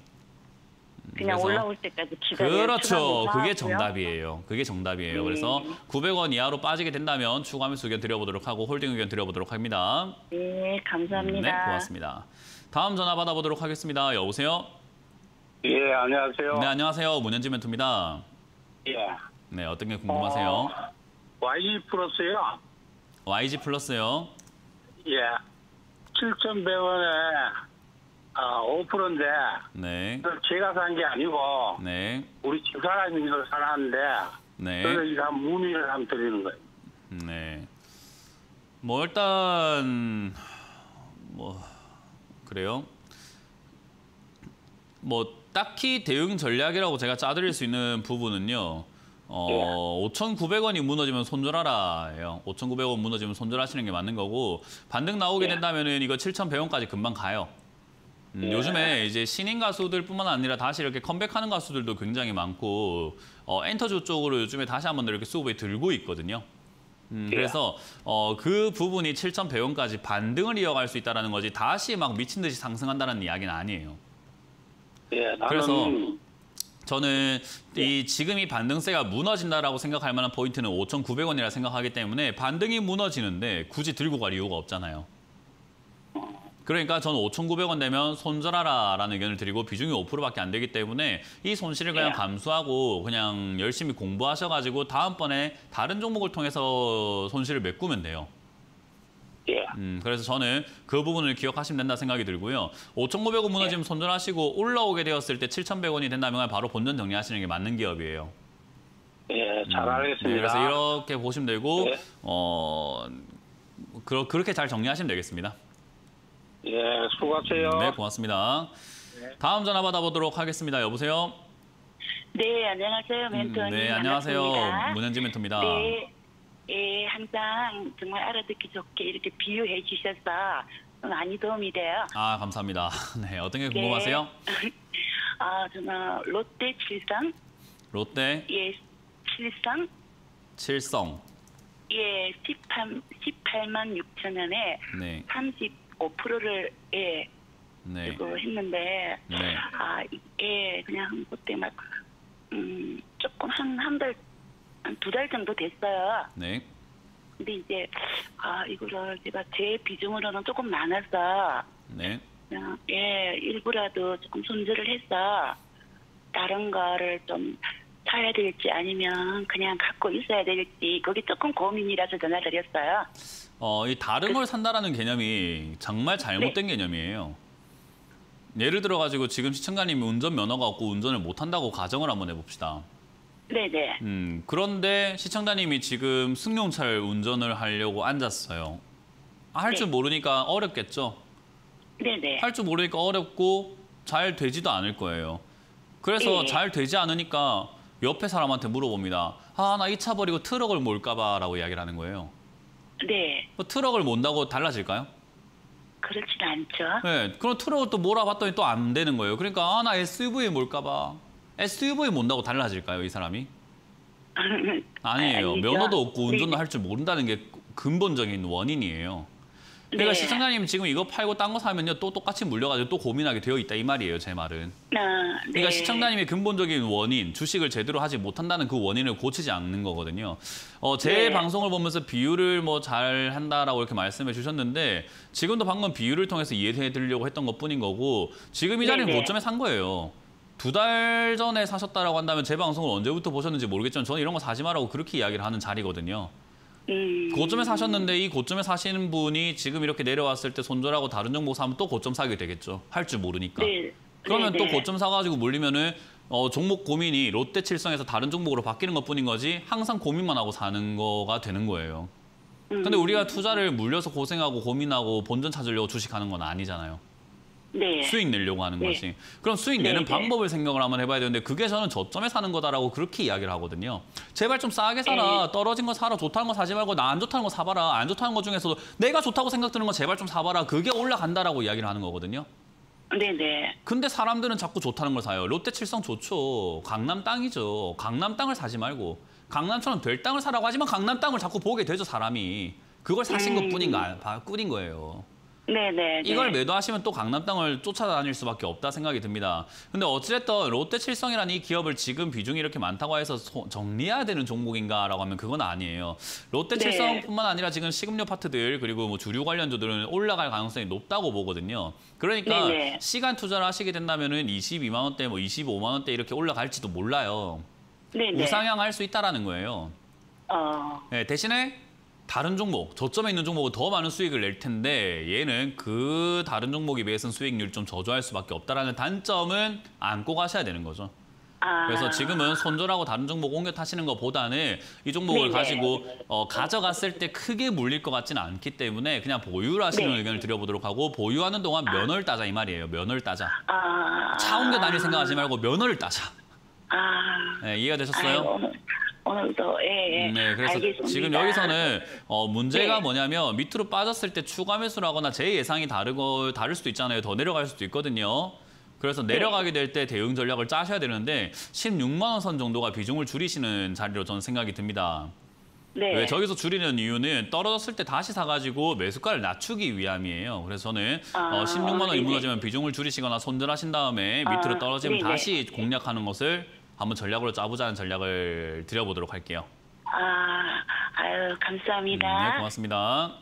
그냥 그래서- 올라올 때까지 기다려. 그렇죠. 그게 정답이에요. 그게 정답이에요. 네. 그래서 900원 이하로 빠지게 된다면 추가 매수 의견 드려보도록 하고 홀딩 의견 드려보도록 합니다. 네, 감사합니다. 네, 고맙습니다. 다음 전화 받아보도록 하겠습니다. 여보세요? 예, 안녕하세요. 네, 안녕하세요. 문현지 멘토입니다. 예. 네, 어떤 게 궁금하세요? YG 플러스요. YG 플러스요. 예. 7,100원에 5%인데 네, 제가 산 게 아니고 네, 우리 집사람이 이걸 사놨는데 네, 그래서 이거 한 문의를 한번 드리는 거예요. 네. 뭐 일단 그래요. 뭐 딱히 대응 전략이라고 제가 짜드릴 수 있는 부분은요. 5,900원이 무너지면 손절하라예요. 5,900원 무너지면 손절하시는 게 맞는 거고 반등 나오게 된다면은 이거 7,100원까지 금방 가요. 요즘에 이제 신인 가수들뿐만 아니라 다시 이렇게 컴백하는 가수들도 굉장히 많고 엔터주 쪽으로 요즘에 다시 한번 이렇게 수급에 들고 있거든요. 그래서 그 부분이 7,100원까지 반등을 이어갈 수 있다는 거지 다시 막 미친 듯이 상승한다는 이야기는 아니에요. 예, 나는 그래서 저는 이 지금 이 반등세가 무너진다라고 생각할 만한 포인트는 5,900원이라 생각하기 때문에 반등이 무너지는데 굳이 들고 갈 이유가 없잖아요. 그러니까 저는 5,900원 되면 손절하라라는 의견을 드리고 비중이 5%밖에 안 되기 때문에 이 손실을 그냥 감수하고 그냥 열심히 공부하셔가지고 다음번에 다른 종목을 통해서 손실을 메꾸면 돼요. 예. 그래서 저는 그 부분을 기억하시면 된다 생각이 들고요. 5,900원 무너지면 손절하시고 올라오게 되었을 때 7,100원이 된다면 바로 본전 정리하시는 게 맞는 기업이에요. 예, 잘 알겠습니다. 네, 그래서 이렇게 보시면 되고 네. 그렇게 잘 정리하시면 되겠습니다. 예, 수고하세요. 네, 고맙습니다. 다음 전화 받아보도록 하겠습니다. 여보세요? 네, 안녕하세요, 멘토님. 네, 안녕하세요. 반갑습니다. 문현지 멘토입니다. 네, 예, 항상 정말 알아듣기 좋게 이렇게 비유해 주셔서 많이 도움이 돼요. 아, 감사합니다. 네, 어떤 게 궁금하세요? 아, 저는 롯데 칠성, 롯데 예, 칠성, 칠성. 예, 18만 6천 원에 네, 35%를 예, 네, 그거 했는데 네. 아, 이게 그냥 그때 막 조금 한 달, 한 2달 정도 됐어요. 네, 근데 이제 이거를 제가 제 비중으로는 조금 많아서 네. 그냥 예, 일부라도 조금 손절을 해서 다른 거를 좀 사야 될지 아니면 그냥 갖고 있어야 될지 그게 조금 고민이라서 전화를 드렸어요. 이 다른 걸 산다라는 개념이 정말 잘못된 개념이에요. 예를 들어가지고 지금 시청자님이 운전면허가 없고 운전을 못한다고 가정을 한번 해봅시다. 네네. 그런데 시청자님이 지금 승용차를 운전을 하려고 앉았어요. 할 줄 모르니까 어렵겠죠? 네네. 할 줄 모르니까 어렵고 잘 되지도 않을 거예요. 그래서 네. 잘 되지 않으니까 옆에 사람한테 물어봅니다. 아, 나 이 차 버리고 트럭을 몰까 봐라고 이야기를 하는 거예요. 네. 뭐 트럭을 몬다고 달라질까요? 그렇진 않죠. 네, 그럼 트럭을 또 몰아봤더니 또 안 되는 거예요. 그러니까 아, 나 SUV 몰까 봐. SUV 몬다고 달라질까요, 이 사람이? 아니에요. 아니죠. 면허도 없고 운전도 네. 할 줄 모른다는 게 근본적인 원인이에요. 그러니까 네. 시청자님 지금 이거 팔고 딴 거 사면요 또 똑같이 물려가지고 또 고민하게 되어 있다 이 말이에요, 제 말은. 네. 그러니까 시청자님의 근본적인 원인, 주식을 제대로 하지 못한다는 그 원인을 고치지 않는 거거든요. 제 네. 방송을 보면서 비유를 뭐 잘 한다라고 이렇게 말씀해 주셨는데 지금도 방금 비유를 통해서 이해해 드리려고 했던 것뿐인 거고 지금 이 자리는 네네. 고점에 산 거예요. 2달 전에 사셨다라고 한다면 제 방송을 언제부터 보셨는지 모르겠지만 저는 이런 거 사지 말라고 그렇게 이야기를 하는 자리거든요. 고점에 사셨는데 이 고점에 사시는 분이 지금 이렇게 내려왔을 때 손절하고 다른 종목 사면 또 고점 사게 되겠죠. 할 줄 모르니까. 네. 그러면 네, 또 네. 고점 사가지고 물리면은 종목 고민이 롯데칠성에서 다른 종목으로 바뀌는 것뿐인 거지 항상 고민만 하고 사는 거가 되는 거예요. 근데 우리가 투자를 물려서 고생하고 고민하고 본전 찾으려고 주식하는 건 아니잖아요. 네. 수익 내려고 하는 네. 것이. 그럼 수익 내는 네, 네. 방법을 생각을 한번 해봐야 되는데 그게 저는 저점에 사는 거다라고 그렇게 이야기를 하거든요. 제발 좀 싸게 사라. 네. 떨어진 거 사라. 좋다는 거 사지 말고 나 안 좋다는 거 사봐라. 안 좋다는 거 중에서도 내가 좋다고 생각드는 거 제발 좀 사봐라. 그게 올라간다라고 이야기를 하는 거거든요. 네네. 근데 사람들은 자꾸 좋다는 걸 사요. 롯데칠성 좋죠. 강남 땅이죠. 강남 땅을 사지 말고 강남처럼 될 땅을 사라고 하지만 강남 땅을 자꾸 보게 되죠, 사람이. 그걸 사신 것뿐인 거예요. 네네. 이걸 매도하시면 또 강남 땅을 쫓아다닐 수밖에 없다 생각이 듭니다. 근데 어찌됐든 롯데칠성이라는 이 기업을 지금 비중이 이렇게 많다고 해서 정리해야 되는 종목인가라고 하면 그건 아니에요. 롯데칠성뿐만 아니라 지금 식음료 파트들 그리고 뭐 주류 관련주들은 올라갈 가능성이 높다고 보거든요. 그러니까 네네. 시간 투자를 하시게 된다면은 22만 원대, 뭐 25만 원대 이렇게 올라갈지도 몰라요. 네네. 우상향할 수 있다라는 거예요. 네, 대신에 다른 종목, 저점에 있는 종목은 더 많은 수익을 낼 텐데 얘는 그 다른 종목에 비해서는 수익률이 좀 저조할 수밖에 없다라는 단점은 안고 가셔야 되는 거죠. 그래서 지금은 손절하고 다른 종목 옮겨 타시는 것보다는 이 종목을 네네. 가지고 가져갔을 때 크게 물릴 것 같지는 않기 때문에 그냥 보유를 하시는 네. 의견을 드려보도록 하고 보유하는 동안 면허를 따자 이 말이에요. 면허를 따자. 아. 차 옮겨 다닐 생각하지 말고 면허를 따자. 아. 네, 이해가 되셨어요? 아이고, 오늘도 예. 네, 그래서 알겠습니다. 지금 여기서는 문제가 네. 뭐냐면 밑으로 빠졌을 때 추가 매수를 하거나 제 예상이 다를 수도 있잖아요. 더 내려갈 수도 있거든요. 그래서 내려가게 될 때 대응 전략을 짜셔야 되는데 16만 원 선 정도가 비중을 줄이시는 자리로 저는 생각이 듭니다. 네. 왜 저기서 줄이는 이유는 떨어졌을 때 다시 사가지고 매수가를 낮추기 위함이에요. 그래서 저는 16만 원이 네네. 무너지면 비중을 줄이시거나 손절하신 다음에 밑으로 떨어지면 네네. 다시 공략하는 것을 한번 전략으로 짜보자는 전략을 드려보도록 할게요. 아유, 감사합니다. 네, 고맙습니다.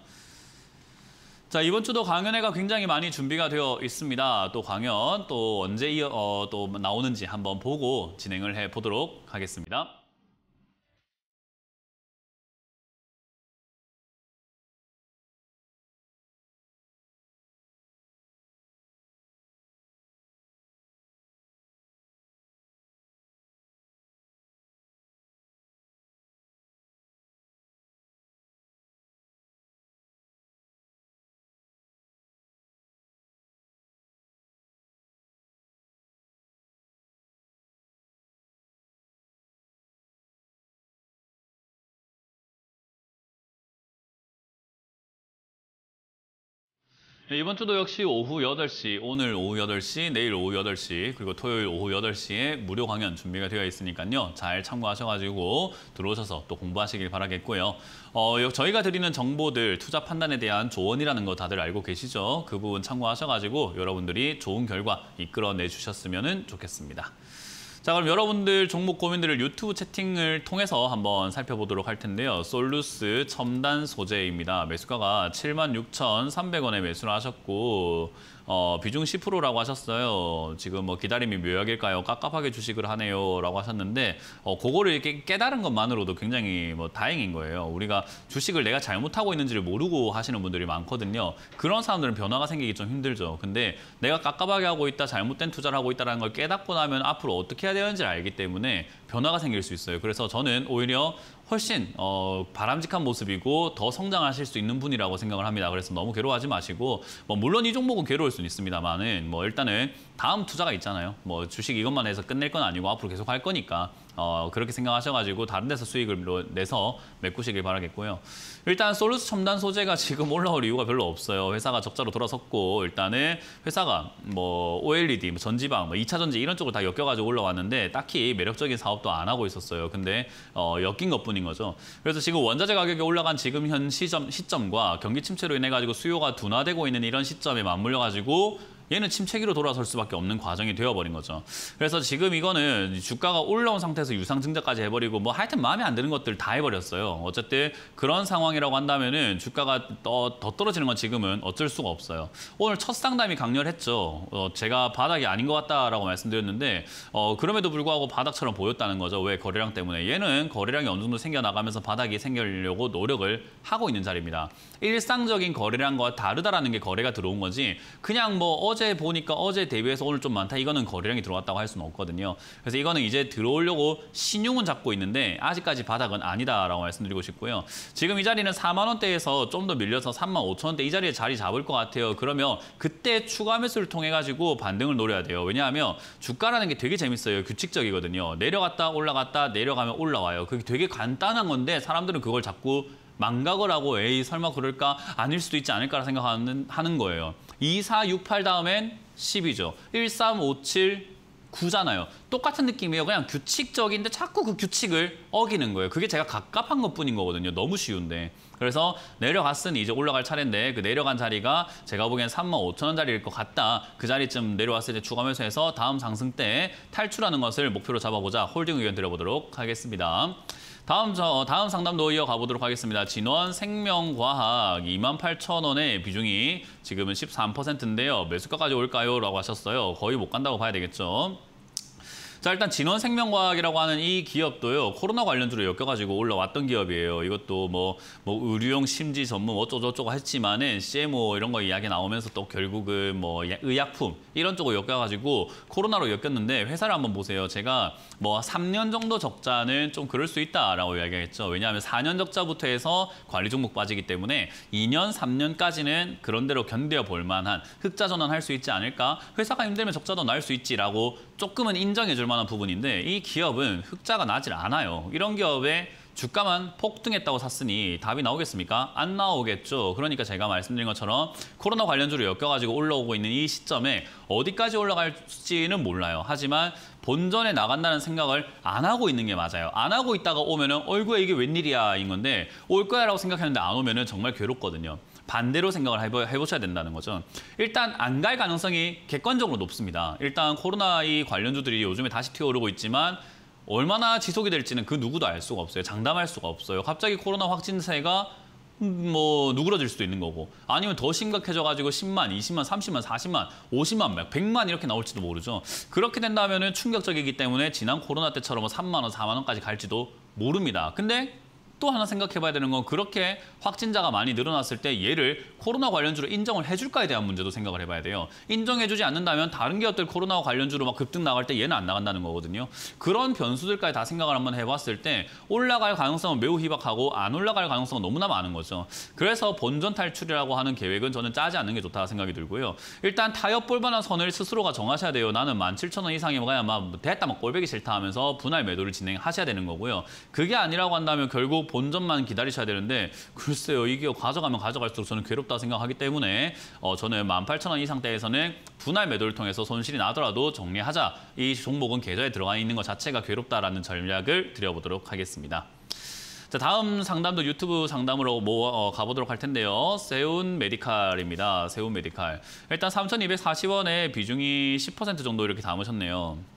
자, 이번 주도 강연회가 굉장히 많이 준비가 되어 있습니다. 또 강연 또 언제 또 나오는지 한번 보고 진행을 해보도록 하겠습니다. 네, 이번 주도 역시 오후 8시, 오늘 오후 8시, 내일 오후 8시, 그리고 토요일 오후 8시에 무료 강연 준비가 되어 있으니까요. 잘 참고하셔가지고 들어오셔서 또 공부하시길 바라겠고요. 저희가 드리는 정보들, 투자 판단에 대한 조언이라는 거 다들 알고 계시죠? 그 부분 참고하셔가지고 여러분들이 좋은 결과 이끌어내 주셨으면 좋겠습니다. 자, 그럼 여러분들 종목 고민들을 유튜브 채팅을 통해서 한번 살펴보도록 할 텐데요. 솔루스 첨단 소재입니다. 매수가가 76,300원에 매수를 하셨고 비중 10%라고 하셨어요. 지금 뭐 기다림이 묘약일까요? 깝깝하게 주식을 하네요 라고 하셨는데 그거를 이렇게 깨달은 것만으로도 굉장히 뭐 다행인 거예요. 우리가 주식을 내가 잘못하고 있는지를 모르고 하시는 분들이 많거든요. 그런 사람들은 변화가 생기기 좀 힘들죠. 근데 내가 깝깝하게 하고 있다, 잘못된 투자를 하고 있다는 걸 깨닫고 나면 앞으로 어떻게 해야 되는지를 알기 때문에 변화가 생길 수 있어요. 그래서 저는 오히려 훨씬 바람직한 모습이고 더 성장하실 수 있는 분이라고 생각을 합니다. 그래서 너무 괴로워하지 마시고 물론 이 종목은 괴로울 수는 있습니다만은 일단은 다음 투자가 있잖아요. 주식 이것만 해서 끝낼 건 아니고 앞으로 계속 할 거니까 그렇게 생각하셔가지고 다른 데서 수익을 내서 메꾸시길 바라겠고요. 일단 솔루스 첨단 소재가 지금 올라올 이유가 별로 없어요. 회사가 적자로 돌아섰고 일단은 회사가 뭐 OLED, 전지방, 2차 전지 이런 쪽을 다 엮여가지고 올라왔는데 딱히 매력적인 사업도 안 하고 있었어요. 근데 엮인 것뿐인 거죠. 그래서 지금 원자재 가격이 올라간 지금 현 시점과 경기 침체로 인해 가지고 수요가 둔화되고 있는 이런 시점에 맞물려 가지고 얘는 침체기로 돌아설 수밖에 없는 과정이 되어버린 거죠. 그래서 지금 이거는 주가가 올라온 상태에서 유상증자까지 해버리고 뭐 하여튼 마음에 안 드는 것들 다 해버렸어요. 어쨌든 그런 상황이라고 한다면은 주가가 더 떨어지는 건 지금은 어쩔 수가 없어요. 오늘 첫 상담이 강렬했죠. 제가 바닥이 아닌 것 같다라고 말씀드렸는데 그럼에도 불구하고 바닥처럼 보였다는 거죠. 왜? 거래량 때문에. 얘는 거래량이 어느 정도 생겨나가면서 바닥이 생기려고 노력을 하고 있는 자리입니다. 일상적인 거래량과 다르다라는 게 거래가 들어온 거지 그냥 뭐 어제 보니까 어제 대비해서 오늘 좀 많다 이거는 거래량이 들어왔다고 할 수는 없거든요. 그래서 이거는 이제 들어오려고 신용은 잡고 있는데 아직까지 바닥은 아니다라고 말씀드리고 싶고요. 지금 이 자리는 4만 원대에서 좀 더 밀려서 3만 5천 원대 이 자리에 자리 잡을 것 같아요. 그러면 그때 추가 매수를 통해 가지고 반등을 노려야 돼요. 왜냐하면 주가라는 게 되게 재밌어요. 규칙적이거든요. 내려갔다 올라갔다 내려가면 올라와요. 그게 되게 간단한 건데 사람들은 그걸 자꾸 망각을 하고 에이 설마 그럴까? 아닐 수도 있지 않을까라 생각하는 거예요. 2, 4, 6, 8 다음엔 10이죠. 1, 3, 5, 7, 9잖아요. 똑같은 느낌이에요. 그냥 규칙적인데 자꾸 그 규칙을 어기는 거예요. 그게 제가 갑갑한 것뿐인 거거든요. 너무 쉬운데. 그래서 내려갔으니 이제 올라갈 차례인데 그 내려간 자리가 제가 보기엔 3만 5천 원짜리일 것 같다. 그 자리쯤 내려왔을 때 추가 매수해서 다음 상승 때 탈출하는 것을 목표로 잡아보자. 홀딩 의견 드려보도록 하겠습니다. 다음 상담도 이어가보도록 하겠습니다. 진원 생명과학 28,000원의 비중이 지금은 13%인데요. 매수가까지 올까요? 라고 하셨어요. 거의 못 간다고 봐야 되겠죠. 자, 일단 진원생명과학이라고 하는 이 기업도요. 코로나 관련주로 엮여가지고 올라왔던 기업이에요. 이것도 뭐 의료용 심지 전문 어쩌고저쩌고 했지만은 CMO 이런 거 이야기 나오면서 또 결국은 뭐 의약품 이런 쪽으로 엮여가지고 코로나로 엮였는데 회사를 한번 보세요. 제가 뭐 3년 정도 적자는 좀 그럴 수 있다라고 이야기했죠. 왜냐하면 4년 적자부터 해서 관리 종목 빠지기 때문에 2년, 3년까지는 그런 대로 견뎌 볼 만한 흑자 전환할 수 있지 않을까? 회사가 힘들면 적자도 날 수 있지라고 조금은 인정해 줄 만한 부분인데 이 기업은 흑자가 나질 않아요. 이런 기업에 주가만 폭등했다고 샀으니 답이 나오겠습니까? 안 나오겠죠. 그러니까 제가 말씀드린 것처럼 코로나 관련주로 엮여가지고 올라오고 있는 이 시점에 어디까지 올라갈지는 몰라요. 하지만 본전에 나간다는 생각을 안 하고 있는 게 맞아요. 안 하고 있다가 오면은 얼굴에 이게 웬일이야 인 건데 올 거야라고 생각했는데 안 오면은 정말 괴롭거든요. 반대로 생각을 해보셔야 된다는 거죠. 일단 안 갈 가능성이 객관적으로 높습니다. 일단 코로나 이 관련주들이 요즘에 다시 튀어오르고 있지만 얼마나 지속이 될지는 그 누구도 알 수가 없어요. 장담할 수가 없어요. 갑자기 코로나 확진세가 뭐 누그러질 수도 있는 거고 아니면 더 심각해져가지고 10만, 20만, 30만, 40만, 50만, 100만 이렇게 나올지도 모르죠. 그렇게 된다면 충격적이기 때문에 지난 코로나 때처럼 3만 원, 4만 원까지 갈지도 모릅니다. 근데 또 하나 생각해봐야 되는 건 그렇게 확진자가 많이 늘어났을 때 얘를 코로나 관련주로 인정을 해줄까에 대한 문제도 생각을 해봐야 돼요. 인정해주지 않는다면 다른 기업들 코로나 관련주로 막 급등 나갈 때 얘는 안 나간다는 거거든요. 그런 변수들까지 다 생각을 한번 해봤을 때 올라갈 가능성은 매우 희박하고 안 올라갈 가능성은 너무나 많은 거죠. 그래서 본전 탈출이라고 하는 계획은 저는 짜지 않는 게 좋다 생각이 들고요. 일단 타협 볼만한 선을 스스로가 정하셔야 돼요. 나는 17,000원 이상이 그냥 막 됐다 막 꼴배기 싫다 하면서 분할 매도를 진행하셔야 되는 거고요. 그게 아니라고 한다면 결국 본전만 기다리셔야 되는데 글쎄요. 이게 가져가면 가져갈수록 저는 괴롭다 생각하기 때문에 저는 18,000원 이상대에서는 분할 매도를 통해서 손실이 나더라도 정리하자. 이 종목은 계좌에 들어가 있는 것 자체가 괴롭다라는 전략을 드려보도록 하겠습니다. 자, 다음 상담도 유튜브 상담으로 가보도록 할 텐데요. 세운 메디칼입니다. 세운 메디칼. 일단 3,240원의 비중이 10% 정도 이렇게 담으셨네요.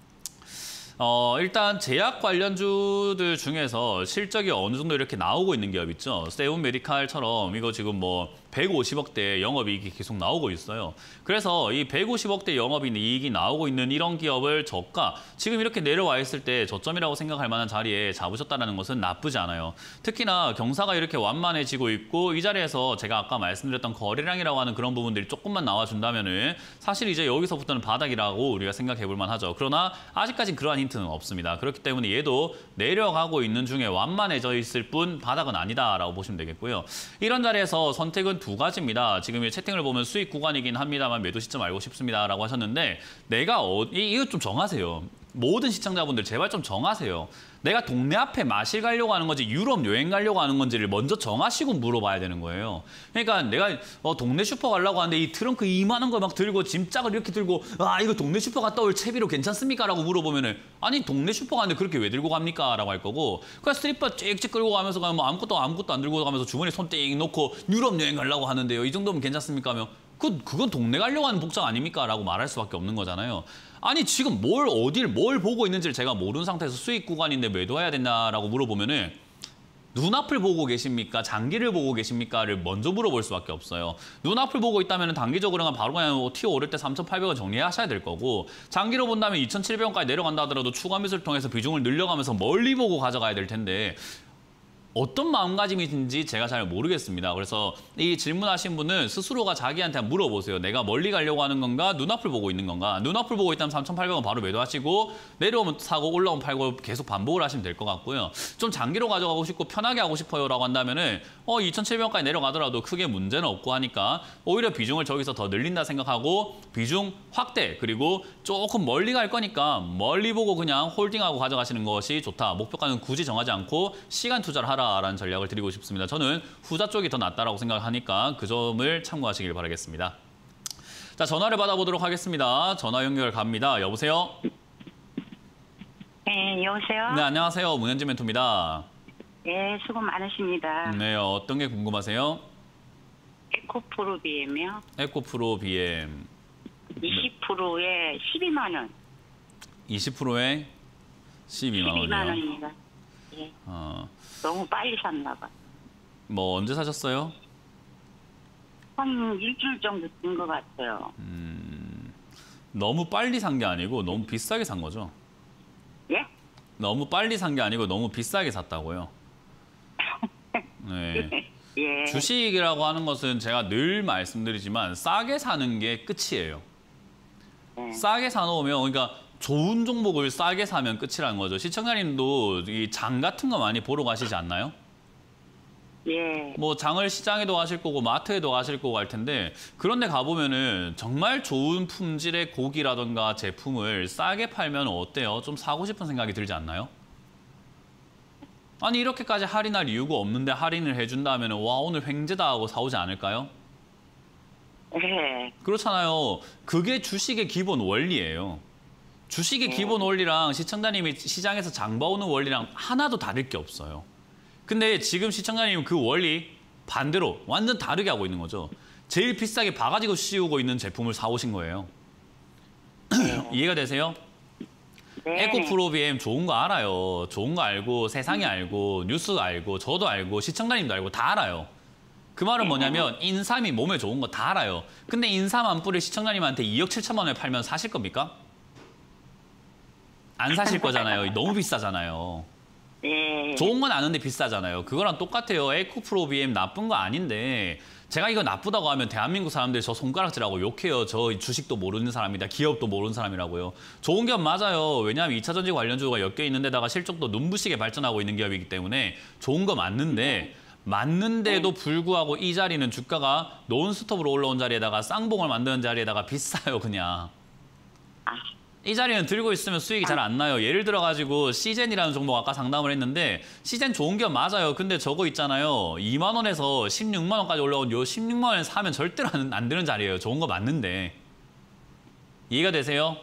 일단 제약 관련주들 중에서 실적이 어느 정도 이렇게 나오고 있는 기업 있죠. 세운 메디칼처럼 이거 지금 뭐 150억대 영업이익이 계속 나오고 있어요. 그래서 이 150억대 영업이익이 나오고 있는 이런 기업을 저가 지금 이렇게 내려와 있을 때 저점이라고 생각할 만한 자리에 잡으셨다는 것은 나쁘지 않아요. 특히나 경사가 이렇게 완만해지고 있고 이 자리에서 제가 아까 말씀드렸던 거래량이라고 하는 그런 부분들이 조금만 나와준다면은 사실 이제 여기서부터는 바닥이라고 우리가 생각해 볼 만하죠. 그러나 아직까지 그러한 힌트는 없습니다. 그렇기 때문에 얘도 내려가고 있는 중에 완만해져 있을 뿐 바닥은 아니다라고 보시면 되겠고요. 이런 자리에서 선택은 두 가지입니다. 지금 이 채팅을 보면 수익 구간이긴 합니다만 매도 시점 알고 싶습니다라고 하셨는데 내가 이거 좀 정하세요. 모든 시청자분들 제발 좀 정하세요. 내가 동네 앞에 마실 가려고 하는 건지 유럽 여행 가려고 하는 건지를 먼저 정하시고 물어봐야 되는 거예요. 그러니까 내가 동네 슈퍼 가려고 하는데 이 트렁크 이만한 거 막 들고 짐짝을 이렇게 들고 이거 동네 슈퍼 갔다 올 채비로 괜찮습니까? 라고 물어보면은 아니 동네 슈퍼 가는데 그렇게 왜 들고 갑니까? 라고 할 거고 그냥 스트릿바 찍찍 끌고 가면서 가면 뭐 아무것도 안 들고 가면서 주머니에 손 띵 놓고 유럽 여행 가려고 하는데요. 이 정도면 괜찮습니까? 하면 그건 동네 가려고 하는 복장 아닙니까? 라고 말할 수밖에 없는 거잖아요. 아니 지금 뭘 보고 있는지를 제가 모르는 상태에서 수익 구간인데 매도해야 된다라고 물어보면은 눈앞을 보고 계십니까? 장기를 보고 계십니까?를 먼저 물어볼 수밖에 없어요. 눈앞을 보고 있다면 단기적으로 바로 그냥 튀어 오를 때 3,800원 정리하셔야 될 거고 장기로 본다면 2,700원까지 내려간다 하더라도 추가 매수를 통해서 비중을 늘려가면서 멀리 보고 가져가야 될 텐데 어떤 마음가짐인지 제가 잘 모르겠습니다. 그래서 이 질문하신 분은 스스로가 자기한테 물어보세요. 내가 멀리 가려고 하는 건가? 눈앞을 보고 있는 건가? 눈앞을 보고 있다면 3,800원 바로 매도하시고 내려오면 사고 올라오면 팔고 계속 반복을 하시면 될 것 같고요. 좀 장기로 가져가고 싶고 편하게 하고 싶어요라고 한다면은 2,700원까지 내려가더라도 크게 문제는 없고 하니까 오히려 비중을 저기서 더 늘린다 생각하고 비중 확대 그리고 조금 멀리 갈 거니까 멀리 보고 그냥 홀딩하고 가져가시는 것이 좋다. 목표가는 굳이 정하지 않고 시간 투자를 하라라는 전략을 드리고 싶습니다. 저는 후자 쪽이 더 낫다라고 생각하니까 그 점을 참고하시길 바라겠습니다. 자, 전화를 받아보도록 하겠습니다. 전화 연결 갑니다. 여보세요? 네, 여보세요? 네, 안녕하세요. 문현지 멘토입니다. 네, 수고 많으십니다. 네, 어떤 게 궁금하세요? 에코프로 BM이요. 에코프로 BM. 20%에 12만 원. 20%에 12만 원이요? 12만 원입니다. 예. 너무 빨리 샀나 봐. 뭐 언제 사셨어요? 한 일주일 정도 된 것 같아요. 너무 빨리 산 게 아니고 너무 비싸게 산 거죠? 예? 너무 빨리 산 게 아니고 너무 비싸게 샀다고요? 네. 예. 주식이라고 하는 것은 제가 늘 말씀드리지만 싸게 사는 게 끝이에요. 네. 싸게 사놓으면 그러니까 좋은 종목을 싸게 사면 끝이라는 거죠. 시청자님도 이 장 같은 거 많이 보러 가시지 않나요? 예. 뭐 장을 시장에도 가실 거고 마트에도 가실 거고 할 텐데 그런 데 가보면은 정말 좋은 품질의 고기라던가 제품을 싸게 팔면 어때요? 좀 사고 싶은 생각이 들지 않나요? 아니 이렇게까지 할인할 이유가 없는데 할인을 해준다면 와 오늘 횡재다 하고 사오지 않을까요? 예. 그렇잖아요. 그게 주식의 기본 원리예요. 주식의 기본 원리랑 시청자님이 시장에서 장 봐오는 원리랑 하나도 다를 게 없어요. 근데 지금 시청자님은 그 원리 반대로 완전 다르게 하고 있는 거죠. 제일 비싸게 봐가지고 씌우고 있는 제품을 사오신 거예요. 이해가 되세요? 네. 에코프로 BM 좋은 거 알아요. 좋은 거 알고 세상이 알고 뉴스 알고 저도 알고 시청자님도 알고 다 알아요. 그 말은 뭐냐면 인삼이 몸에 좋은 거 다 알아요. 근데 인삼 한 뿌리 시청자님한테 2억 7천만 원에 팔면 사실 겁니까? 안 사실 거잖아요. 너무 비싸잖아요. 예. 좋은 건 아는데 비싸잖아요. 그거랑 똑같아요. 에코프로 BM 나쁜 거 아닌데 제가 이거 나쁘다고 하면 대한민국 사람들이 저 손가락질하고 욕해요. 저 주식도 모르는 사람이다. 기업도 모르는 사람이라고요. 좋은 기업 맞아요. 왜냐하면 2차 전지 관련주가 엮여 있는 데다가 실적도 눈부시게 발전하고 있는 기업이기 때문에 좋은 거 맞는데도 불구하고 이 자리는 주가가 논스톱으로 올라온 자리에다가 쌍봉을 만드는 자리에다가 비싸요. 그냥. 이 자리는 들고 있으면 수익이 잘 안 나요. 예를 들어가지고 시젠이라는 종목 아까 상담을 했는데 시젠 좋은 기업 맞아요. 근데 저거 있잖아요. 2만 원에서 16만 원까지 올라온 요 16만 원에 사면 절대로 안 되는 자리예요. 좋은 거 맞는데. 이해가 되세요?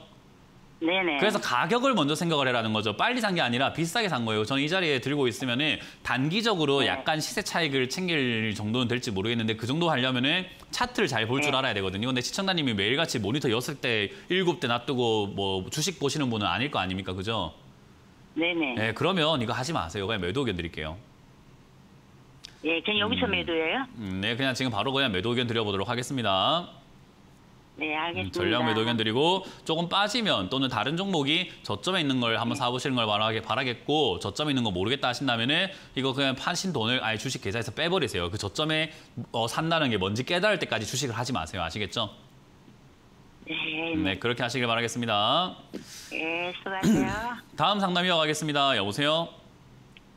네네. 그래서 가격을 먼저 생각을 해라는 거죠. 빨리 산 게 아니라 비싸게 산 거예요. 저는 이 자리에 들고 있으면은 단기적으로 약간 시세 차익을 챙길 정도는 될지 모르겠는데 그 정도 하려면은 차트를 잘 볼 줄 알아야 되거든요. 근데 시청자님이 매일같이 모니터 6대, 7대 놔두고 뭐 주식 보시는 분은 아닐 거 아닙니까? 그죠? 네네. 네, 그러면 이거 하지 마세요. 그냥 매도 의견 드릴게요. 예, 그냥 여기서 매도예요? 네, 그냥 지금 바로 그냥 매도 의견 드려보도록 하겠습니다. 네, 알겠습니다. 전략 매도 의견 드리고 조금 빠지면 또는 다른 종목이 저점에 있는 걸 한번 사보시는 걸 바라겠고 저점에 있는 거 모르겠다 하신다면은 이거 그냥 파신 돈을 아예 주식 계좌에서 빼버리세요. 그 저점에 산다는 게 뭔지 깨달을 때까지 주식을 하지 마세요. 아시겠죠? 네, 네, 그렇게 하시길 바라겠습니다. 네, 수고하세요. 다음 상담 이어가겠습니다. 여보세요?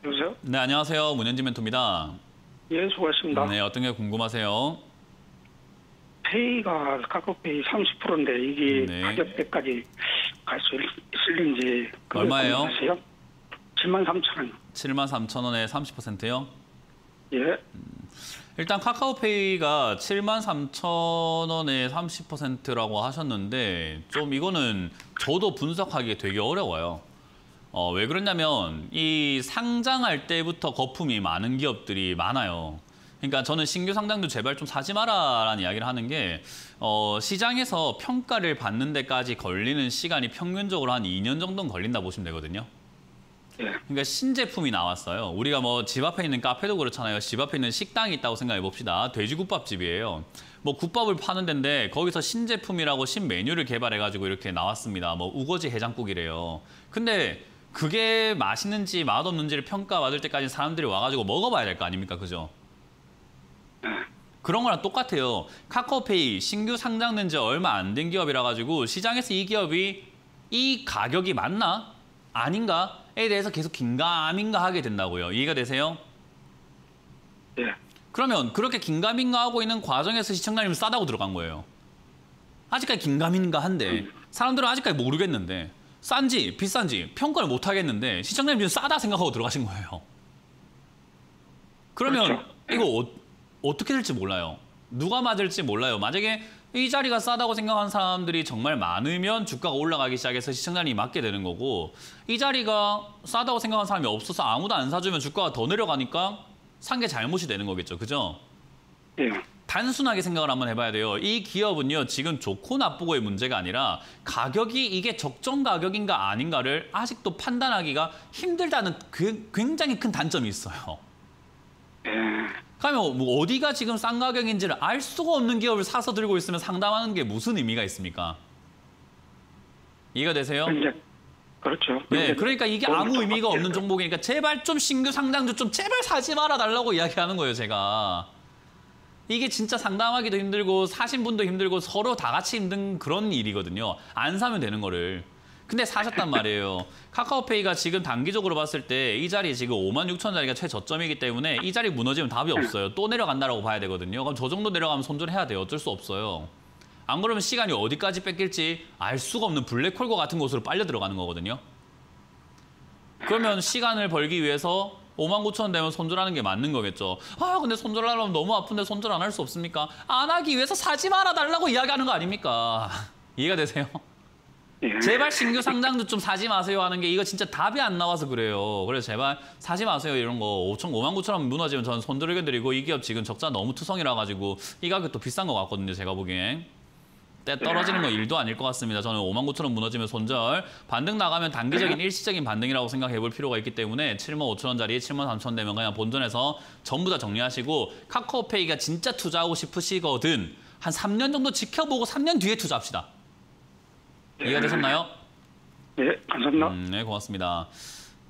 여보세요? 네, 안녕하세요. 문현지 멘토입니다. 예, 수고하셨습니다. 네, 어떤 게 궁금하세요? 페이가 카카오페이 30%인데 이게 네. 가격대까지 갈 수 있을지 얼마예요? 아세요? 73,000원. 73,000원에 30%요? 예. 일단 카카오페이가 73,000원에 30%라고 하셨는데 좀 이거는 저도 분석하기 되게 어려워요. 왜 그러냐면 이 상장할 때부터 거품이 많은 기업들이 많아요. 그러니까 저는 신규 상장도 제발 좀 사지 마라라는 이야기를 하는 게 시장에서 평가를 받는 데까지 걸리는 시간이 평균적으로 한 2년 정도는 걸린다 보시면 되거든요. 예. 그러니까 신제품이 나왔어요. 우리가 뭐 집 앞에 있는 카페도 그렇잖아요. 집 앞에 있는 식당이 있다고 생각해 봅시다. 돼지국밥집이에요. 뭐 국밥을 파는 데인데 거기서 신제품이라고 신메뉴를 개발해가지고 이렇게 나왔습니다. 뭐 우거지 해장국이래요. 근데 그게 맛있는지 맛없는지를 평가받을 때까지 사람들이 와가지고 먹어봐야 될 거 아닙니까? 그죠? 그런 거랑 똑같아요. 카카오페이 신규 상장된 지 얼마 안 된 기업이라 가지고 시장에서 이 기업이 이 가격이 맞나? 아닌가?에 대해서 계속 긴가민가 하게 된다고요. 이해가 되세요? 예. 그러면 그렇게 긴가민가 하고 있는 과정에서 시청자님은 싸다고 들어간 거예요. 아직까지 긴가민가 한데 사람들은 아직까지 모르겠는데 싼지 비싼지 평가를 못 하겠는데 시청자님은 싸다 생각하고 들어가신 거예요. 그러면 그렇죠. 이거 어떻게 될지 몰라요. 누가 맞을지 몰라요. 만약에 이 자리가 싸다고 생각하는 사람들이 정말 많으면 주가가 올라가기 시작해서 시청자님이 맞게 되는 거고 이 자리가 싸다고 생각하는 사람이 없어서 아무도 안 사주면 주가가 더 내려가니까 산 게 잘못이 되는 거겠죠. 그죠? 예. 단순하게 생각을 한번 해봐야 돼요. 이 기업은요. 지금 좋고 나쁘고의 문제가 아니라 가격이 이게 적정 가격인가 아닌가를 아직도 판단하기가 힘들다는 굉장히 큰 단점이 있어요. 예. 그러면 뭐 어디가 지금 싼 가격인지를 알 수가 없는 기업을 사서 들고 있으면 상담하는 게 무슨 의미가 있습니까? 이해가 되세요? 이제 그렇죠. 네, 그러니까 이게 아무 의미가 없는 종목이니까 제발 좀 신규 상장주 좀 제발 사지 말아 달라고 이야기하는 거예요, 제가. 이게 진짜 상담하기도 힘들고 사신 분도 힘들고 서로 다 같이 힘든 그런 일이거든요. 안 사면 되는 거를. 근데 사셨단 말이에요. 카카오페이가 지금 단기적으로 봤을 때 이 자리 지금 56,000원짜리가 최저점이기 때문에 이 자리 무너지면 답이 없어요. 또 내려간다라고 봐야 되거든요. 그럼 저 정도 내려가면 손절해야 돼요. 어쩔 수 없어요. 안 그러면 시간이 어디까지 뺏길지 알 수가 없는 블랙홀과 같은 곳으로 빨려 들어가는 거거든요. 그러면 시간을 벌기 위해서 59,000원 되면 손절하는 게 맞는 거겠죠. 아 근데 손절하려면 너무 아픈데 손절 안 할 수 없습니까? 안 하기 위해서 사지 말아 달라고 이야기하는 거 아닙니까? 이해가 되세요? 예. 제발 신규 상장도 좀 사지 마세요 하는 게 이거 진짜 답이 안 나와서 그래요. 그래서 제발 사지 마세요 이런 거 59,000원 무너지면 저는 손절 의견 드리고 이 기업 지금 적자 너무 투성이라 가지고 이 가격도 비싼 것 같거든요. 제가 보기엔. 때 떨어지는 건 일도 아닐 것 같습니다. 저는 59,000원 무너지면 손절. 반등 나가면 단기적인 일시적인 반등이라고 생각해 볼 필요가 있기 때문에 75,000원짜리 73,000원 되면 그냥 본전에서 전부 다 정리하시고 카카오페이가 진짜 투자하고 싶으시거든 한 3년 정도 지켜보고 3년 뒤에 투자합시다. 이해가 되셨나요? 네, 감사합니다. 네, 고맙습니다.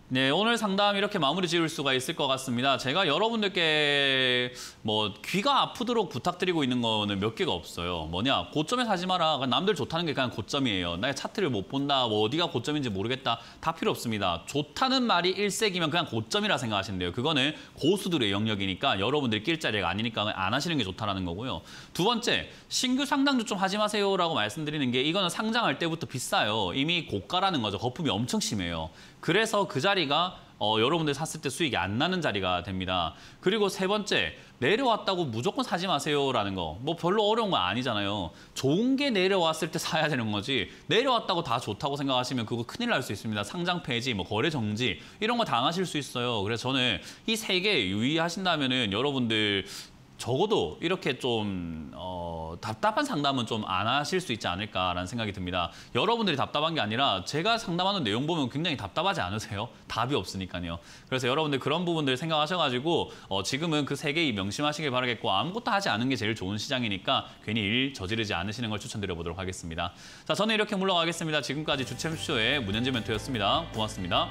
네, 오늘 상담 이렇게 마무리 지을 수가 있을 것 같습니다. 제가 여러분들께 뭐 귀가 아프도록 부탁드리고 있는 거는 몇 개가 없어요. 뭐냐, 고점에 사지 마라. 남들 좋다는 게 그냥 고점이에요. 나의 차트를 못 본다, 뭐 어디가 고점인지 모르겠다. 다 필요 없습니다. 좋다는 말이 일색이면 그냥 고점이라 생각하시면 돼요. 그거는 고수들의 영역이니까 여러분들이 낄 자리가 아니니까 안 하시는 게 좋다라는 거고요. 두 번째, 신규 상장도 좀 하지 마세요라고 말씀드리는 게 이거는 상장할 때부터 비싸요. 이미 고가라는 거죠. 거품이 엄청 심해요. 그래서 그 자리가 여러분들 샀을 때 수익이 안 나는 자리가 됩니다. 그리고 세 번째, 내려왔다고 무조건 사지 마세요라는 거. 뭐 별로 어려운 거 아니잖아요. 좋은 게 내려왔을 때 사야 되는 거지. 내려왔다고 다 좋다고 생각하시면 그거 큰일 날 수 있습니다. 상장 폐지, 뭐 거래 정지 이런 거 당하실 수 있어요. 그래서 저는 이 세 개 유의하신다면은 여러분들 적어도 이렇게 좀 답답한 상담은 좀 안 하실 수 있지 않을까라는 생각이 듭니다. 여러분들이 답답한 게 아니라 제가 상담하는 내용 보면 굉장히 답답하지 않으세요? 답이 없으니까요. 그래서 여러분들 그런 부분들 생각하셔가지고 지금은 그 세 개 명심하시길 바라겠고 아무것도 하지 않은 게 제일 좋은 시장이니까 괜히 일 저지르지 않으시는 걸 추천드려보도록 하겠습니다. 자, 저는 이렇게 물러가겠습니다. 지금까지 주챔쇼의 문현재 멘토였습니다. 고맙습니다.